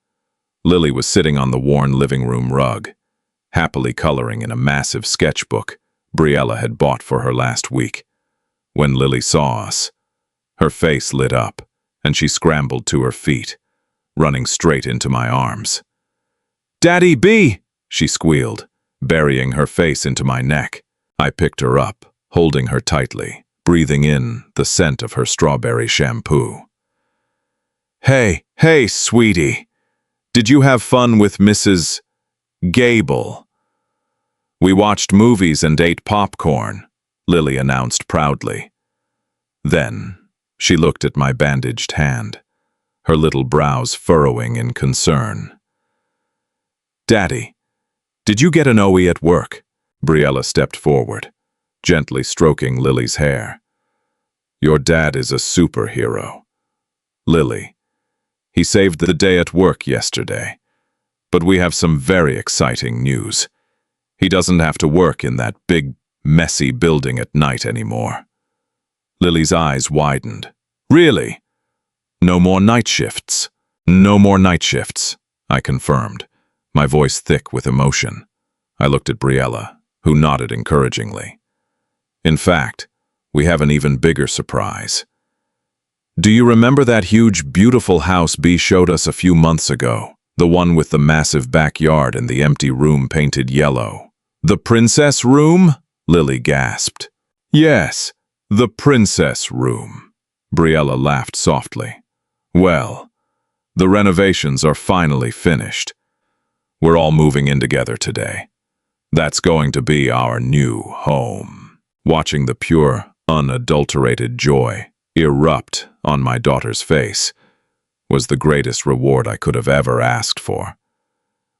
Lily was sitting on the worn living room rug, happily coloring in a massive sketchbook Briella had bought for her last week. When Lily saw us, her face lit up, and she scrambled to her feet, running straight into my arms. "Daddy B!" she squealed, burying her face into my neck. I picked her up, holding her tightly, breathing in the scent of her strawberry shampoo. Hey, sweetie. Did you have fun with Mrs. Gable?" "We watched movies and ate popcorn," Lily announced proudly. Then, she looked at my bandaged hand, her little brows furrowing in concern. "Daddy, did you get an OE at work?" Briella stepped forward, gently stroking Lily's hair. "Your dad is a superhero." "Lily, he saved the day at work yesterday. But we have some very exciting news. He doesn't have to work in that big, messy building at night anymore." Lily's eyes widened. "Really? No more night shifts?" "No more night shifts," I confirmed, my voice thick with emotion. I looked at Briella, who nodded encouragingly. "In fact, we have an even bigger surprise. Do you remember that huge, beautiful house B showed us a few months ago? The one with the massive backyard and the empty room painted yellow?" "The princess room?" Lily gasped. "Yes, the princess room." Briella laughed softly. "Well, the renovations are finally finished. We're all moving in together today. That's going to be our new home." Watching the pure, unadulterated joy erupt on my daughter's face was the greatest reward I could have ever asked for.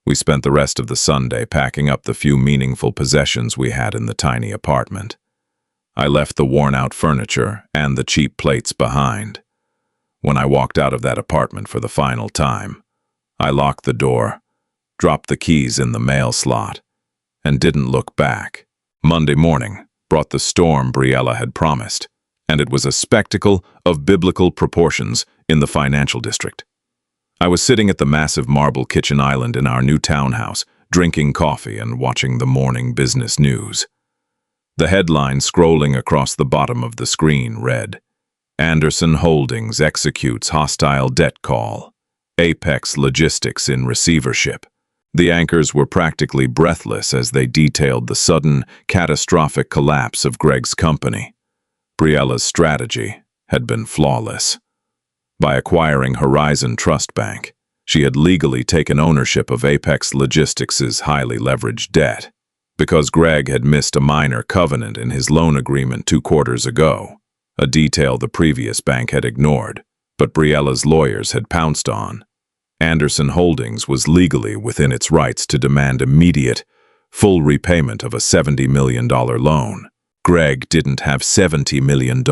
We spent the rest of the Sunday packing up the few meaningful possessions we had in the tiny apartment. I left the worn-out furniture and the cheap plates behind. When I walked out of that apartment for the final time, I locked the door, dropped the keys in the mail slot, and didn't look back. Monday morning brought the storm Briella had promised, and it was a spectacle of biblical proportions in the financial district. I was sitting at the massive marble kitchen island in our new townhouse, drinking coffee and watching the morning business news. The headline scrolling across the bottom of the screen read, "Anderson Holdings executes hostile debt call. Apex Logistics in receivership." The anchors were practically breathless as they detailed the sudden, catastrophic collapse of Greg's company. Briella's strategy had been flawless. By acquiring Horizon Trust Bank, she had legally taken ownership of Apex Logistics' highly leveraged debt. Because Greg had missed a minor covenant in his loan agreement 2 quarters ago, a detail the previous bank had ignored, but Briella's lawyers had pounced on, Anderson Holdings was legally within its rights to demand immediate, full repayment of a $70 million loan. Greg didn't have $70 million.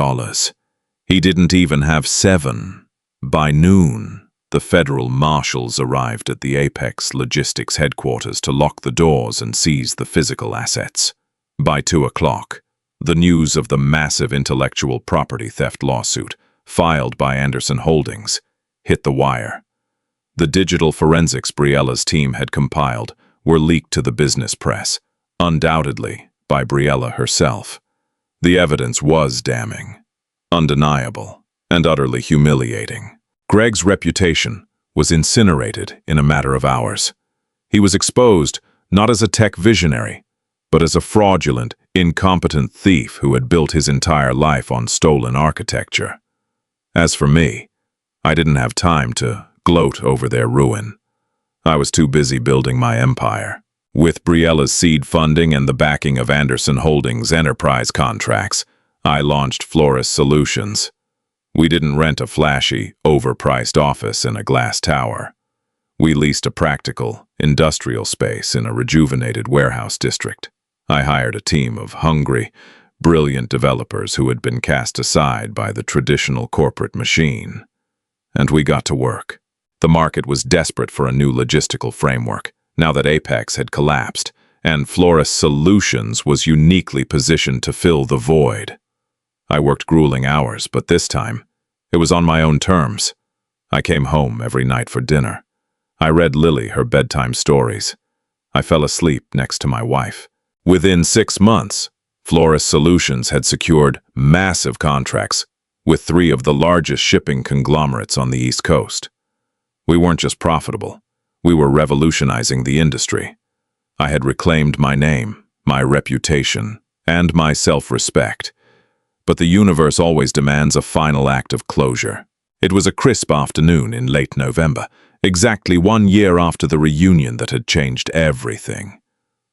He didn't even have 7. By noon, the federal marshals arrived at the Apex Logistics headquarters to lock the doors and seize the physical assets. By 2 o'clock, the news of the massive intellectual property theft lawsuit filed by Anderson Holdings hit the wire. The digital forensics Briella's team had compiled were leaked to the business press, undoubtedly by Briella herself. The evidence was damning, undeniable, and utterly humiliating. Greg's reputation was incinerated in a matter of hours. He was exposed not as a tech visionary, but as a fraudulent, incompetent thief who had built his entire life on stolen architecture. As for me, I didn't have time to gloat over their ruin. I was too busy building my empire. With Briella's seed funding and the backing of Anderson Holdings enterprise contracts, I launched Flores Solutions. We didn't rent a flashy, overpriced office in a glass tower. We leased a practical, industrial space in a rejuvenated warehouse district. I hired a team of hungry, brilliant developers who had been cast aside by the traditional corporate machine. And we got to work. The market was desperate for a new logistical framework, now that Apex had collapsed, and Flores Solutions was uniquely positioned to fill the void. I worked grueling hours, but this time, it was on my own terms. I came home every night for dinner. I read Lily her bedtime stories. I fell asleep next to my wife. Within 6 months, Flores Solutions had secured massive contracts with 3 of the largest shipping conglomerates on the East Coast. We weren't just profitable, we were revolutionizing the industry. I had reclaimed my name, my reputation, and my self-respect. But the universe always demands a final act of closure. It was a crisp afternoon in late November, exactly 1 year after the reunion that had changed everything.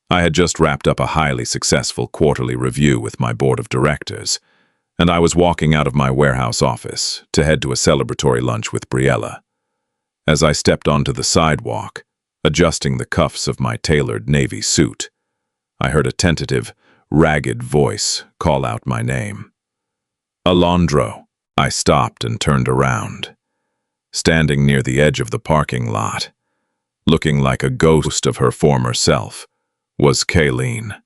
I had just wrapped up a highly successful quarterly review with my board of directors, and I was walking out of my warehouse office to head to a celebratory lunch with Briella. As I stepped onto the sidewalk, adjusting the cuffs of my tailored navy suit, I heard a tentative, ragged voice call out my name. Alondro. I stopped and turned around. Standing near the edge of the parking lot, looking like a ghost of her former self, was Kayleen.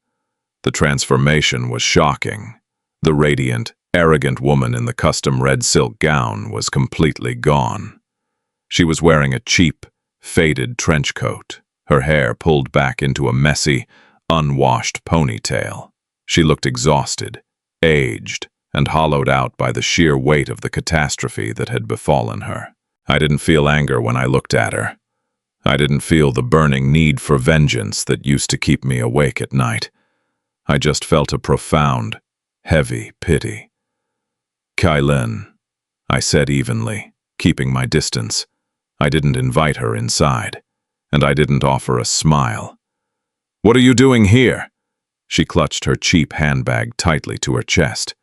The transformation was shocking. The radiant, arrogant woman in the custom red silk gown was completely gone. She was wearing a cheap, faded trench coat, her hair pulled back into a messy, unwashed ponytail. She looked exhausted, aged, and hollowed out by the sheer weight of the catastrophe that had befallen her. I didn't feel anger when I looked at her. I didn't feel the burning need for vengeance that used to keep me awake at night. I just felt a profound, heavy pity. "Kayleen," I said evenly, keeping my distance. I didn't invite her inside, and I didn't offer a smile. "What are you doing here?" She clutched her cheap handbag tightly to her chest,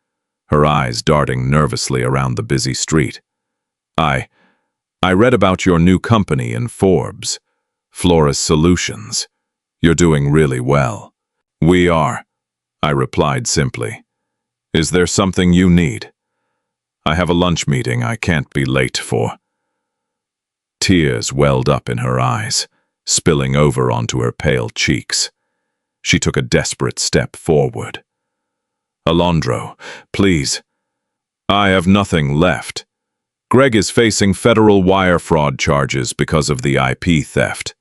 her eyes darting nervously around the busy street. I read about your new company in Forbes, Flores Solutions. You're doing really well." "We are," I replied simply. "Is there something you need?" "I have a lunch meeting I can't be late for." Tears welled up in her eyes, spilling over onto her pale cheeks. She took a desperate step forward. "Alondro, please. I have nothing left. Greg is facing federal wire fraud charges because of the IP theft.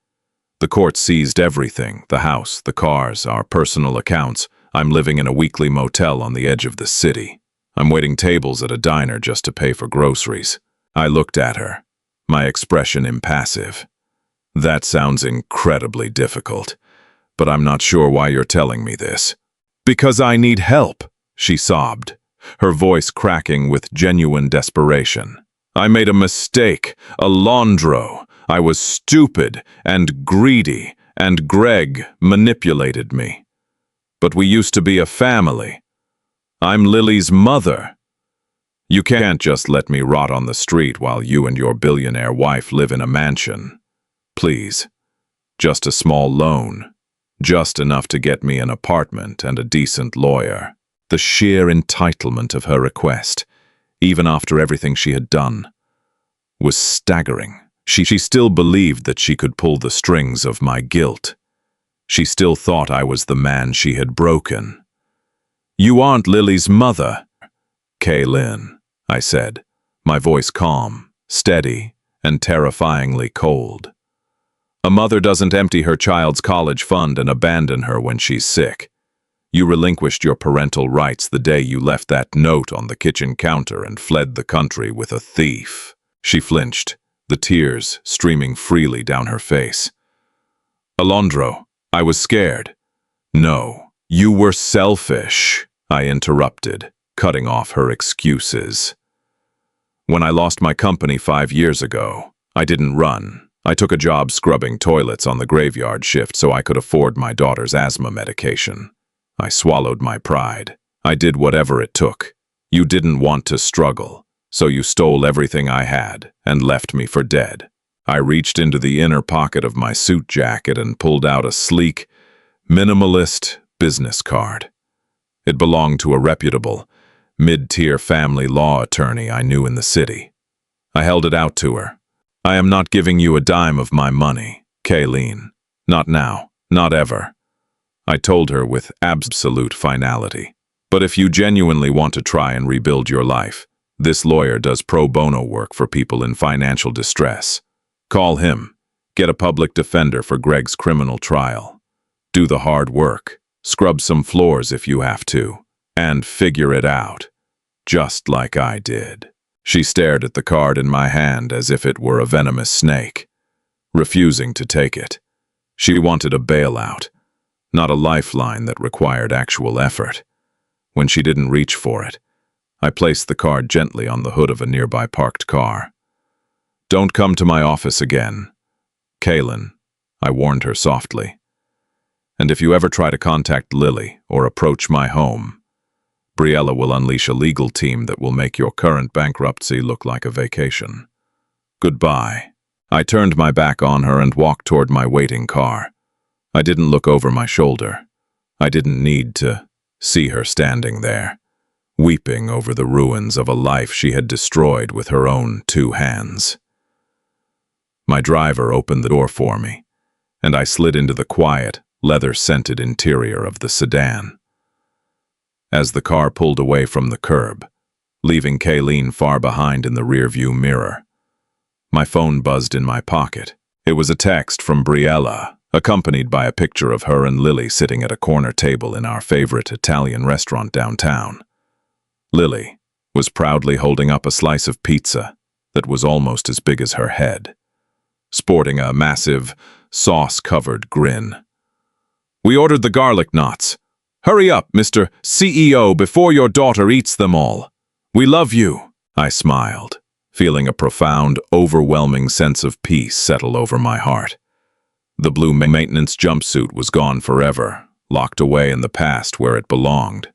The court seized everything, the house, the cars, our personal accounts. I'm living in a weekly motel on the edge of the city. I'm waiting tables at a diner just to pay for groceries." I looked at her, my expression impassive. "That sounds incredibly difficult, but I'm not sure why you're telling me this." "Because I need help," she sobbed, her voice cracking with genuine desperation. "I made a mistake, Alondro. I was stupid and greedy, and Greg manipulated me. But we used to be a family. I'm Lily's mother. You can't just let me rot on the street while you and your billionaire wife live in a mansion. Please, just a small loan, just enough to get me an apartment and a decent lawyer." The sheer entitlement of her request, even after everything she had done, was staggering. She still believed that she could pull the strings of my guilt. She still thought I was the man she had broken. "You aren't Lily's mother." "Kayleen," I said, my voice calm, steady, and terrifyingly cold. A mother doesn't empty her child's college fund and abandon her when she's sick. You relinquished your parental rights the day you left that note on the kitchen counter and fled the country with a thief. She flinched, the tears streaming freely down her face. Alondro, I was scared. No, you were selfish, I interrupted, cutting off her excuses. When I lost my company 5 years ago, I didn't run. I took a job scrubbing toilets on the graveyard shift so I could afford my daughter's asthma medication. I swallowed my pride. I did whatever it took. You didn't want to struggle, so you stole everything I had and left me for dead. I reached into the inner pocket of my suit jacket and pulled out a sleek, minimalist business card. It belonged to a reputable, mid-tier family law attorney I knew in the city. I held it out to her. I am not giving you a dime of my money, Kayleen. Not now, not ever. I told her with absolute finality. But if you genuinely want to try and rebuild your life, this lawyer does pro bono work for people in financial distress. Call him. Get a public defender for Greg's criminal trial. Do the hard work. Scrub some floors if you have to. And figure it out. Just like I did. She stared at the card in my hand as if it were a venomous snake, refusing to take it. She wanted a bailout, not a lifeline that required actual effort. When she didn't reach for it, I placed the card gently on the hood of a nearby parked car. Don't come to my office again, Kaylin, I warned her softly. And if you ever try to contact Lily or approach my home, Briella will unleash a legal team that will make your current bankruptcy look like a vacation. Goodbye. I turned my back on her and walked toward my waiting car. I didn't look over my shoulder. I didn't need to see her standing there, weeping over the ruins of a life she had destroyed with her own 2 hands. My driver opened the door for me, and I slid into the quiet, leather-scented interior of the sedan. As the car pulled away from the curb, leaving Kayleen far behind in the rearview mirror, my phone buzzed in my pocket. It was a text from Briella, accompanied by a picture of her and Lily sitting at a corner table in our favorite Italian restaurant downtown. Lily was proudly holding up a slice of pizza that was almost as big as her head, sporting a massive, sauce-covered grin. We ordered the garlic knots. Hurry up, Mr. CEO, before your daughter eats them all. We love you, I smiled, feeling a profound, overwhelming sense of peace settle over my heart. The blue maintenance jumpsuit was gone forever, locked away in the past where it belonged.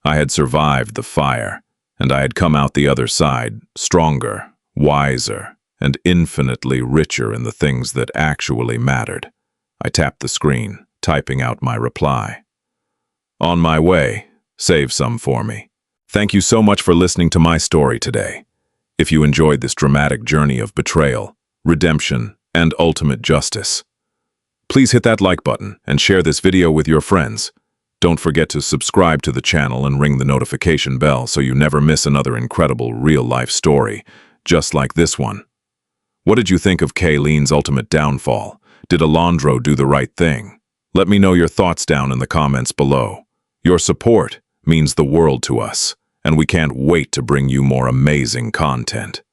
I had survived the fire, and I had come out the other side, stronger, wiser, and infinitely richer in the things that actually mattered. I tapped the screen, typing out my reply. On my way, save some for me. Thank you so much for listening to my story today. If you enjoyed this dramatic journey of betrayal, redemption, and ultimate justice, please hit that like button and share this video with your friends. Don't forget to subscribe to the channel and ring the notification bell so you never miss another incredible real-life story, just like this one. What did you think of Kayleen's ultimate downfall? Did Alondro do the right thing? Let me know your thoughts down in the comments below. Your support means the world to us, and we can't wait to bring you more amazing content.